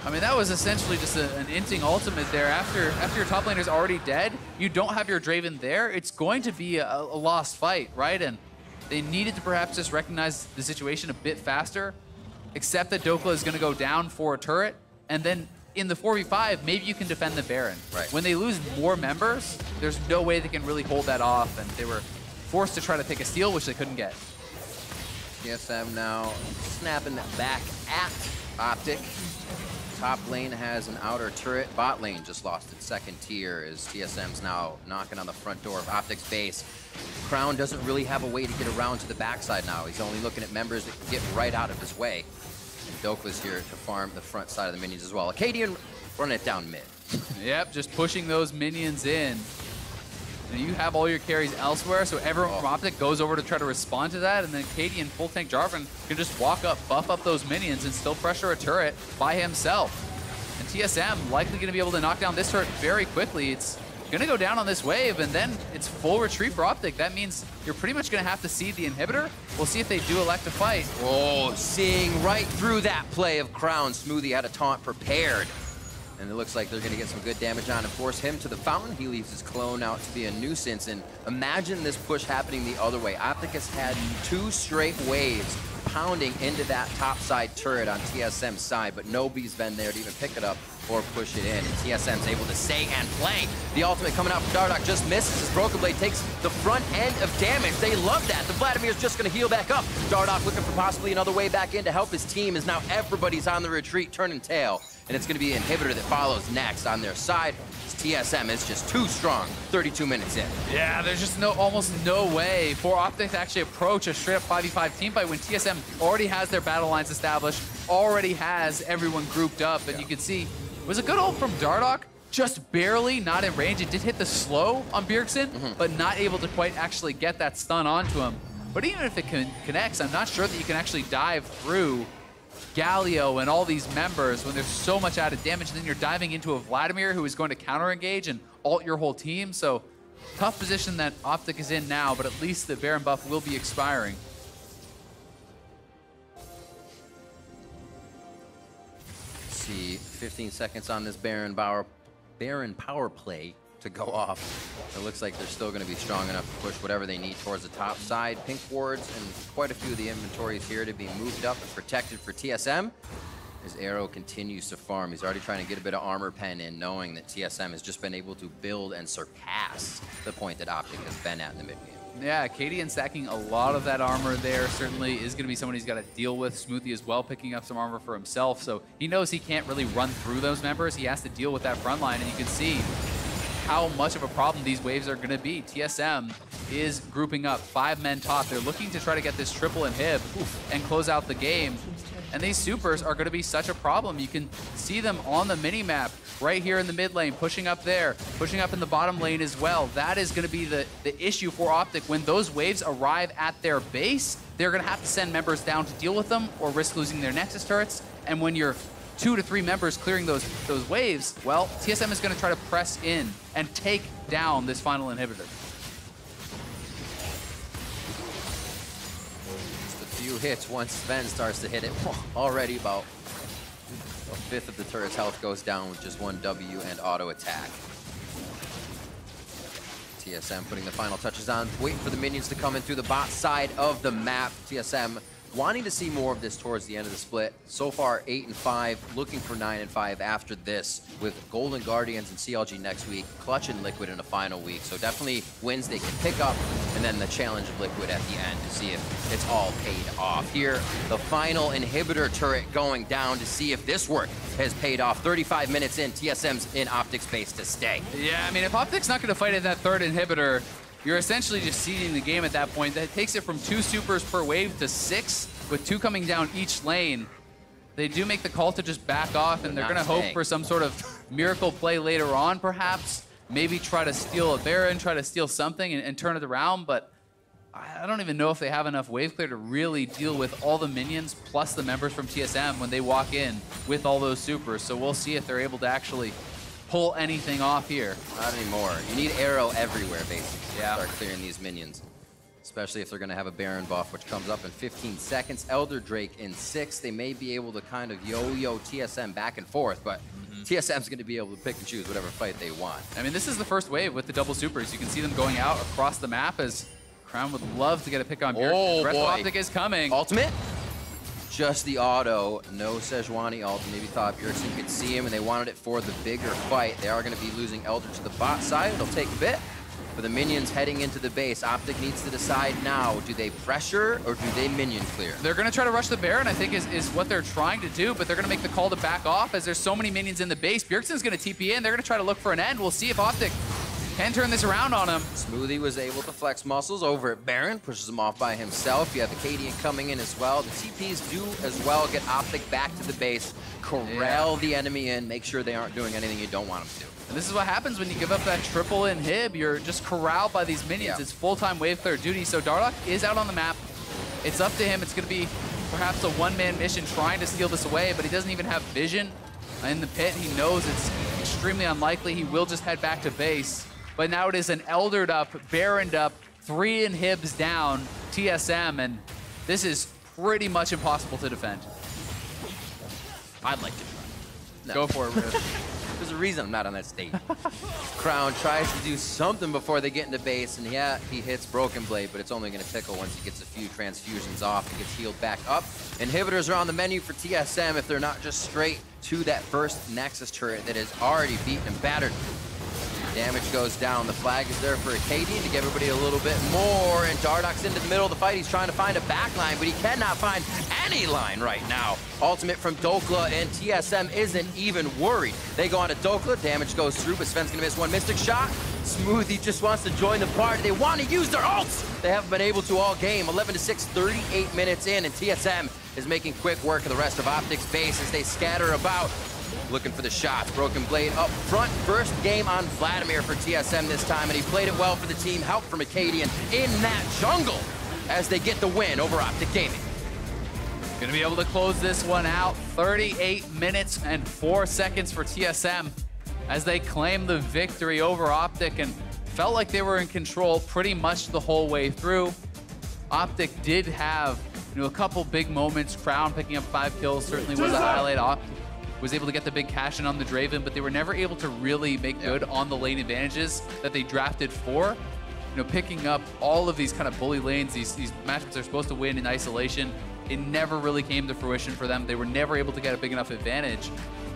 I mean, that was essentially just an inting ultimate there. After your top laner's already dead, you don't have your Draven there, it's going to be a lost fight, right? And they needed to perhaps just recognize the situation a bit faster, accept that Dokla is going to go down for a turret, and then in the 4v5, maybe you can defend the Baron. Right. When they lose more members, there's no way they can really hold that off, and they were forced to try to take a steal, which they couldn't get. TSM now snapping back at OpTic. Top lane has an outer turret. Bot lane just lost its second tier as TSM's now knocking on the front door of OpTic's base. Crown doesn't really have a way to get around to the backside now. He's only looking at members that can get right out of his way. Dokla's here to farm the front side of the minions as well. Acadian running it down mid. Yep, just pushing those minions in. And you have all your carries elsewhere, so everyone from OpTic goes over to try to respond to that, and then Acadian full tank Jarvan can just walk up, buff up those minions, and still pressure a turret by himself. And TSM likely going to be able to knock down this turret very quickly. It's going to go down on this wave, and then it's full retreat for OpTic. That means you're pretty much going to have to seed the inhibitor. We'll see if they do elect to fight. Oh, seeing right through that play of Crown. Smoothie had a taunt prepared. And it looks like they're going to get some good damage on and force him to the fountain. He leaves his clone out to be a nuisance. And imagine this push happening the other way. OpTic has had 2 straight waves pounding into that top side turret on TSM's side, but nobody's been there to even pick it up or push it in. And TSM's able to stay and play. The ultimate coming out from Dardoch just misses as Broken Blade takes the front end of damage. They love that. The Vladimir's just going to heal back up. Dardoch looking for possibly another way back in to help his team as now everybody's on the retreat, turning tail. And it's going to be Inhibitor that follows next on their side. TSM is just too strong 32 minutes in. Yeah, there's just almost no way for OpTic to actually approach a straight up 5v5 team fight when TSM already has their battle lines established, already has everyone grouped up, and you can see it was a good ult from Dardoch, just barely not in range. It did hit the slow on Bjergsen, but not able to quite actually get that stun onto him. But even if it connects, I'm not sure that you can actually dive through Galio and all these members when there's so much added damage, and then you're diving into a Vladimir who is going to counter engage and ult your whole team. So tough position that OpTic is in now, but at least the Baron buff will be expiring. Let's see, 15 seconds on this Baron power play to go off. It looks like they're still going to be strong enough to push whatever they need towards the top side. Pink wards and quite a few of the inventories here to be moved up and protected for TSM. As Arrow continues to farm, he's already trying to get a bit of armor pen in, knowing that TSM has just been able to build and surpass the point that OpTic has been at in the mid-game. Yeah, Cadian stacking a lot of that armor there certainly is going to be someone he's got to deal with. Smoothie as well picking up some armor for himself, so he knows he can't really run through those members. He has to deal with that front line, and you can see how much of a problem these waves are going to be. TSM is grouping up 5 men top. They're looking to try to get this triple inhib and close out the game. And these supers are going to be such a problem. You can see them on the mini-map right here in the mid lane, pushing up there, pushing up in the bottom lane as well. That is going to be the issue for OpTic. When those waves arrive at their base, they're going to have to send members down to deal with them or risk losing their Nexus turrets. And when you're 2 to 3 members clearing those waves, well, TSM is going to try to press in and take down this final inhibitor. Just a few hits once Sven starts to hit it. Already about a fifth of the turret's health goes down with just 1 W and auto attack. TSM putting the final touches on, waiting for the minions to come in through the bot side of the map. TSM wanting to see more of this towards the end of the split. So far, 8-5, looking for 9-5 after this, with Golden Guardians and CLG next week, Clutch and Liquid in the final week. So definitely wins they can pick up, and then the challenge of Liquid at the end to see if it's all paid off. Here, the final inhibitor turret going down to see if this work has paid off. 35 minutes in, TSM's in OpTic space to stay. Yeah, I mean, if OpTic's not going to fight in that third inhibitor, you're essentially just seeding the game at that point. That takes it from 2 supers per wave to 6, with 2 coming down each lane. They do make the call to just back off, and they're going to hope for some sort of miracle play later on, perhaps. Maybe try to steal a Baron, try to steal something and turn it around, but I don't even know if they have enough wave clear to really deal with all the minions plus the members from TSM when they walk in with all those supers. So we'll see if they're able to actually pull anything off here. Not anymore. You need Arrow everywhere, basically, yeah, to start clearing these minions. Especially if they're going to have a Baron buff, which comes up in 15 seconds. Elder Drake in 6. They may be able to kind of yo-yo TSM back and forth, but TSM's going to be able to pick and choose whatever fight they want. I mean, this is the first wave with the double supers. You can see them going out across the map as Crown would love to get a pick on Bjergsen. Oh, the rest boy. of OpTic is coming. Ultimate? Just the auto. No Sejuani ult. Maybe thought Bjergsen could see him, and they wanted it for the bigger fight. They are going to be losing Elder to the bot side. It'll take a bit. For the minions heading into the base, OpTic needs to decide now, do they pressure or do they minion clear? They're going to try to rush the Baron, I think, is what they're trying to do, but they're going to make the call to back off as there's so many minions in the base. Bjergsen's going to TP in. They're going to try to look for an end. We'll see if OpTic can turn this around on him. Smoothie was able to flex muscles over at Baron, pushes him off by himself. You have Acadian coming in as well. The TPs do as well get OpTic back to the base, corral the enemy in, make sure they aren't doing anything you don't want them to do. And this is what happens when you give up that triple inhib. You're just corralled by these minions. It's full-time wave clear duty. So Dardoch is out on the map. It's up to him. It's going to be perhaps a one-man mission trying to steal this away, but he doesn't even have vision in the pit. He knows it's extremely unlikely. He will just head back to base. But now it is an Eldered up, Baroned up, 3 inhibs down, TSM, and this is pretty much impossible to defend. I'd like to try. Go for it, Riv. There's a reason I'm not on that stage. Crown tries to do something before they get into base, and yeah, he hits Broken Blade, but it's only going to tickle once he gets a few transfusions off and gets healed back up. Inhibitors are on the menu for TSM if they're not just straight to that first Nexus turret that is already beaten and battered. Damage goes down. The flag is there for Acadian to give everybody a little bit more, and Dardoch's into the middle of the fight. He's trying to find a backline, but he cannot find any line right now. Ultimate from Dokla, and TSM isn't even worried. They go on to Dokla. Damage goes through, but Sven's going to miss one Mystic shot. Smoothie just wants to join the party. They want to use their ults. They haven't been able to all game. 11-6, 38 minutes in, and TSM is making quick work of the rest of OpTic's base as they scatter about. Looking for the shots. Broken Blade up front. First game on Vladimir for TSM this time, and he played it well for the team. Help from Acadian in that jungle as they get the win over OpTic Gaming. Gonna be able to close this one out. 38 minutes and 4 seconds for TSM as they claim the victory over OpTic, and felt like they were in control pretty much the whole way through. OpTic did have, a couple big moments. Crown picking up 5 kills certainly was a highlight. OpTic was able to get the big cash in on the Draven, but they were never able to really make good on the lane advantages that they drafted for. Picking up all of these kind of bully lanes, these matchups they're supposed to win in isolation, it never really came to fruition for them. They were never able to get a big enough advantage.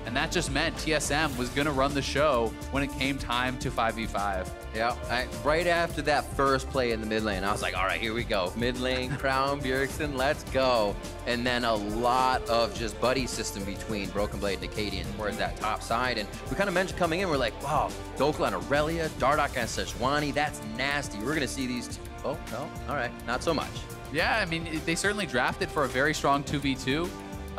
And that just meant TSM was going to run the show when it came time to 5v5. Yeah, right after that first play in the mid lane, I was like, all right, here we go. Mid lane, Crown, Bjergsen, let's go. And then a lot of just buddy system between Broken Blade and Acadian towards that top side. And we kind of mentioned coming in, we're like, wow, Dokla and Aurelia, Dardoch and Sejuani, that's nasty. We're going to see these two. Oh, no, all right, not so much. Yeah, I mean, they certainly drafted for a very strong 2v2.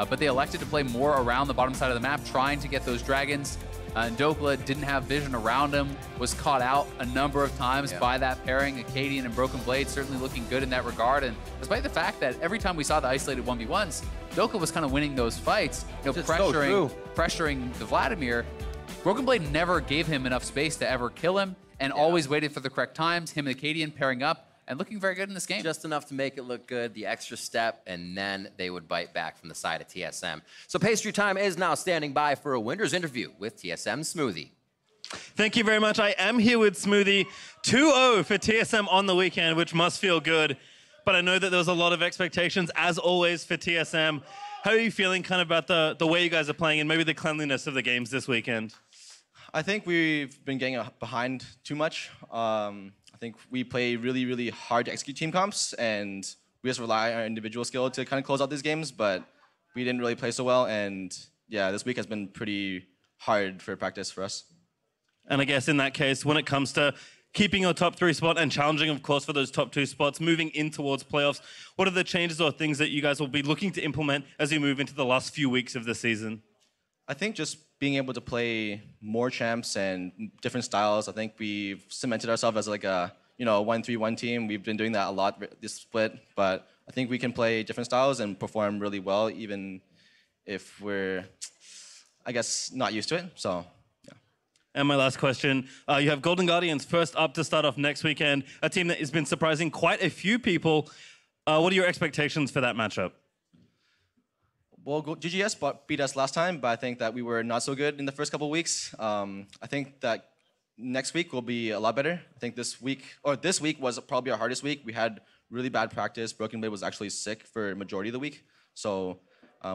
But they elected to play more around the bottom side of the map, trying to get those dragons. And Dokla didn't have vision around him, was caught out a number of times by that pairing. Acadian and Broken Blade certainly looking good in that regard. And despite the fact that every time we saw the isolated 1v1s, Dokla was kind of winning those fights, pressuring the Vladimir. Broken Blade never gave him enough space to ever kill him, and always waited for the correct times. Him and Acadian pairing up, and looking very good in this game. Just enough to make it look good, the extra step, and then they would bite back from the side of TSM. So Pastry Time is now standing by for a Winter's interview with TSM Smoothie. Thank you very much. I am here with Smoothie. 2-0 for TSM on the weekend, which must feel good. But I know that there was a lot of expectations, as always, for TSM. How are you feeling kind of about the way you guys are playing and maybe the cleanliness of the games this weekend? I think we've been getting behind too much. I think we play really, really hard to execute team comps, and we just rely on our individual skill to kind of close out these games, but we didn't really play so well, and yeah, this week has been pretty hard for practice for us. And I guess in that case, when it comes to keeping your top 3 spot and challenging, of course, for those top 2 spots, moving in towards playoffs, what are the changes or things that you guys will be looking to implement as you move into the last few weeks of the season? I think just being able to play more champs and different styles. I think we've cemented ourselves as like a 1-3-1 team. We've been doing that a lot this split, but I think we can play different styles and perform really well, even if we're, I guess, not used to it. So, yeah. And my last question, you have Golden Guardians first up to start off next weekend, a team that has been surprising quite a few people. What are your expectations for that matchup? Well, GGS beat us last time, but I think that we were not so good in the first couple of weeks. I think that next week will be a lot better. I think this week was probably our hardest week. We had really bad practice. Broken Blade was actually sick for a majority of the week. So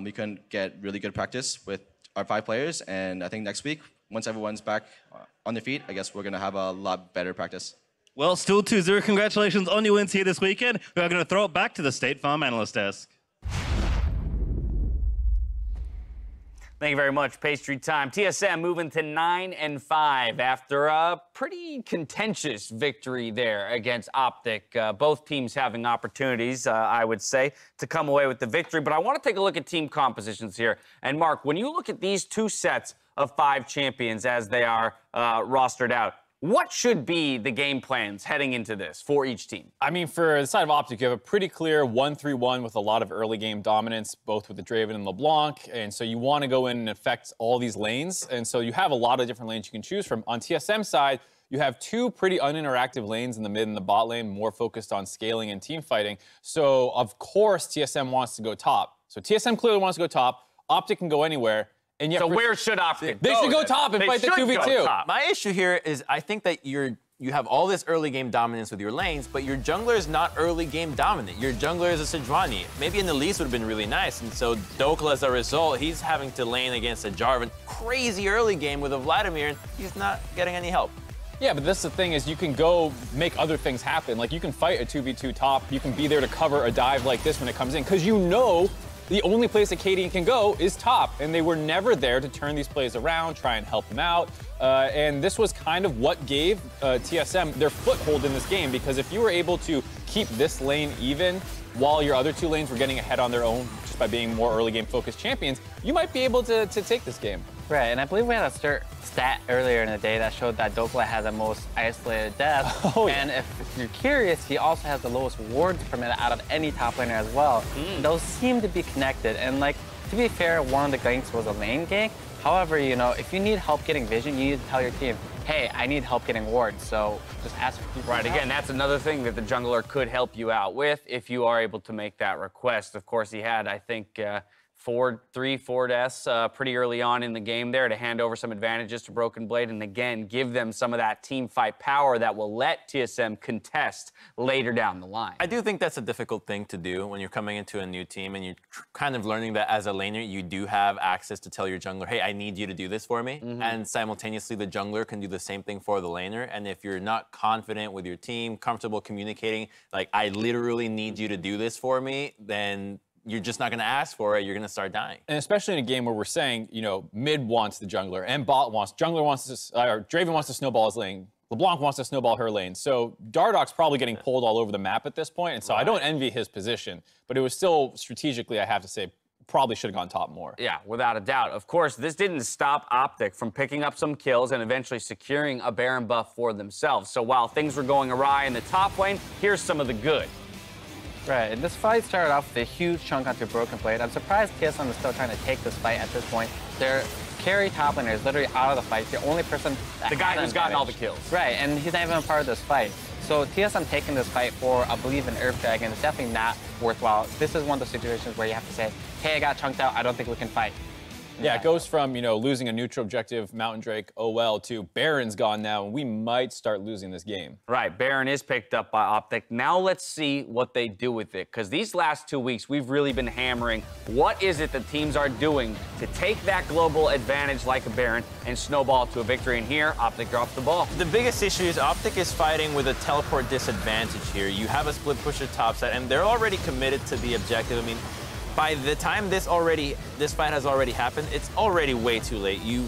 we couldn't get really good practice with our 5 players. And I think next week, once everyone's back on their feet, I guess we're going to have a lot better practice. Well, still 2-0. Congratulations on your wins here this weekend. We are going to throw it back to the State Farm analyst desk. Thank you very much, Pastry Time. TSM moving to 9-5 after a pretty contentious victory there against OpTic. Both teams having opportunities, I would say, to come away with the victory. But I want to take a look at team compositions here. And Mark, when you look at these 2 sets of 5 champions as they are rostered out, what should be the game plans heading into this for each team? I mean, for the side of OpTic, you have a pretty clear 1-3-1 with a lot of early game dominance, both with the Draven and LeBlanc. And so you want to go in and affect all these lanes. And so you have a lot of different lanes you can choose from. On TSM side, you have 2 pretty uninteractive lanes in the mid and the bot lane, more focused on scaling and team fighting. So, of course, TSM wants to go top. So TSM clearly wants to go top. OpTic can go anywhere. And yet So where should OpTic They go? should go then? top and They fight the should go 2v2. top. My issue here is I think that you have all this early game dominance with your lanes, but your jungler is not early game dominant. Your jungler is a Sejuani. Maybe an Elise would have been really nice, and so Dokla, as a result, he's having to lane against a Jarvan. Crazy early game with a Vladimir, and he's not getting any help. Yeah, but this is the thing is you can go make other things happen. Like you can fight a 2v2 top. You can be there to cover a dive like this when it comes in because you know the only place that Cadian can go is top, and they were never there to turn these plays around, try and help them out. And this was kind of what gave TSM their foothold in this game, because if you were able to keep this lane even while your other two lanes were getting ahead on their own just by being more early game focused champions, you might be able to take this game. Right, and I believe we had a stat earlier in the day that showed that Dokla has the most isolated death. Oh, yeah. And if you're curious, he also has the lowest wards per minute out of any top laner as well. Those seem to be connected. And like, to be fair, one of the ganks was a lane gank. However, you know, if you need help getting vision, you need to tell your team, hey, I need help getting wards. So just ask for people. Right, again, that's another thing that the jungler could help you out with if you are able to make that request. Of course, he had, I think, 4 deaths pretty early on in the game there to hand over some advantages to Broken Blade and again give them some of that team fight power that will let TSM contest later down the line. I do think that's a difficult thing to do when you're coming into a new team and you're kind of learning that as a laner, you do have access to tell your jungler, hey, I need you to do this for me. And simultaneously, the jungler can do the same thing for the laner. And if you're not confident with your team, comfortable communicating, like, I literally need you to do this for me, then you're just not going to ask for it. You're going to start dying. And especially in a game where we're saying, you know, mid wants the jungler and bot wants, jungler wants to, or Draven wants to snowball his lane. LeBlanc wants to snowball her lane. So Dardoch's probably getting pulled all over the map at this point. And so I don't envy his position, but it was still strategically, I have to say, probably should have gone top more. Yeah, without a doubt. Of course, this didn't stop OpTic from picking up some kills and eventually securing a Baron buff for themselves. So while things were going awry in the top lane, here's some of the good. Right, and this fight started off with a huge chunk onto Broken Blade. I'm surprised TSM is still trying to take this fight at this point. Their carry top laner is literally out of the fight. The only person that The guy who's gotten all the kills. Right, and he's not even a part of this fight. So TSM taking this fight for, I believe, an Earth Dragon is definitely not worthwhile. This is one of the situations where you have to say, hey, I got chunked out. I don't think we can fight. Yeah, it goes from, you know, losing a neutral objective, Mountain Drake, oh well, to Baron's gone now, and we might start losing this game. Right, Baron is picked up by OpTic. Now let's see what they do with it, because these last 2 weeks, we've really been hammering what is it that teams are doing to take that global advantage like a Baron and snowball to a victory. And here, OpTic drops the ball. The biggest issue is OpTic is fighting with a teleport disadvantage here. You have a split pusher topside, and they're already committed to the objective. I mean, by the time this fight has already happened, it's already way too late. You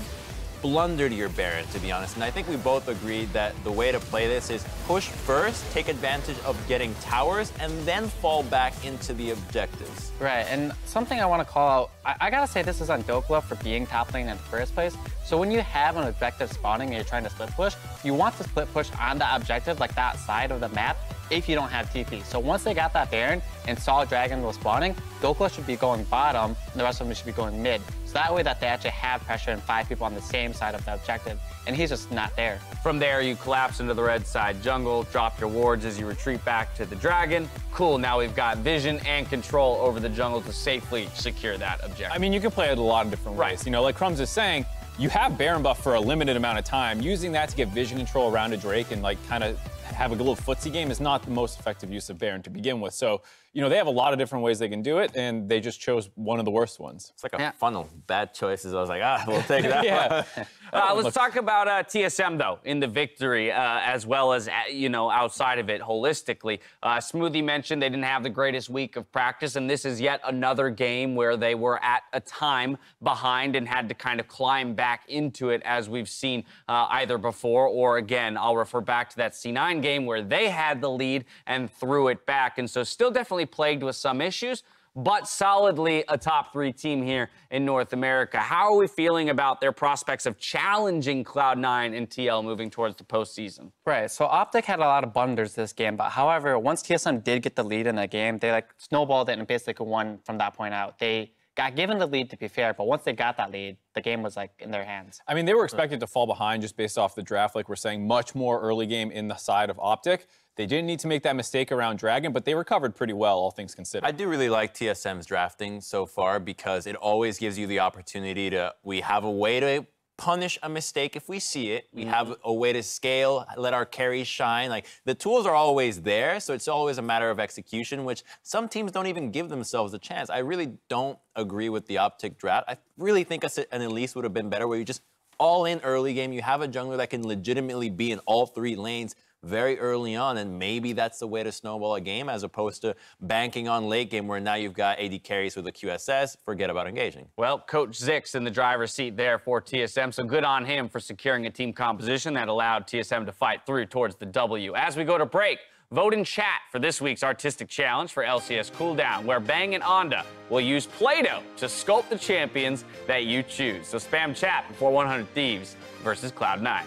blundered your Baron, to be honest. And I think we both agreed that the way to play this is push first, take advantage of getting towers, and then fall back into the objectives. Right, and something I want to call out, I gotta say this is on Dokla for being top lane in the first place. So when you have an objective spawning and you're trying to split push, you want to split push on the objective, like that side of the map, if you don't have TP. So once they got that Baron and saw Dragon was spawning, Dokla should be going bottom, and the rest of them should be going mid. So that way that they actually have pressure and 5 people on the same side of the objective, and he's just not there. From there, you collapse into the red side jungle, drop your wards as you retreat back to the Dragon. Cool, now we've got vision and control over the jungle to safely secure that objective. I mean, you can play it a lot of different ways. You know, like Crumbs is saying, you have Baron buff for a limited amount of time. Using that to get vision control around a Drake and like kind of have a little footsie game is not the most effective use of Baron to begin with. So, you know, they have a lot of different ways they can do it, and they just chose one of the worst ones. It's like a funnel. Bad choices. I was like, we'll take that one. Let's talk about TSM, though, in the victory, as well as, you know, outside of it holistically. Smoothie mentioned they didn't have the greatest week of practice, and this is yet another game where they were at a time behind and had to kind of climb back into it, as we've seen either before or, again, I'll refer back to that C9 game where they had the lead and threw it back. And so still definitely plagued with some issues, but solidly a top 3 team here in North America. How are we feeling about their prospects of challenging Cloud9 and TL moving towards the postseason? Right, so OpTic had a lot of blunders this game, but however, once TSM did get the lead in the game, they like snowballed it and basically won from that point out. They got given the lead, to be fair, but once they got that lead, the game was like in their hands. I mean, they were expected to fall behind just based off the draft, like we're saying, much more early game in the side of OpTic. They didn't need to make that mistake around Dragon, but they recovered pretty well, all things considered. I do really like TSM's drafting so far because it always gives you the opportunity to, we have a way to punish a mistake if we see it. We have a way to scale, let our carries shine. Like, the tools are always there, so it's always a matter of execution, which some teams don't even give themselves a chance. I really don't agree with the OpTic draft. I really think an Elise would have been better, where you just all in early game. You have a jungler that can legitimately be in all 3 lanes very early on, and maybe that's the way to snowball a game, as opposed to banking on late game where now you've got AD carries with a QSS. Forget about engaging. Well, Coach Zix in the driver's seat there for TSM, so good on him for securing a team composition that allowed TSM to fight through towards the W. As we go to break, vote in chat for this week's artistic challenge for LCS Cooldown, where Bang and Onda will use Play-Doh to sculpt the champions that you choose. So spam chat before 100 Thieves versus Cloud9.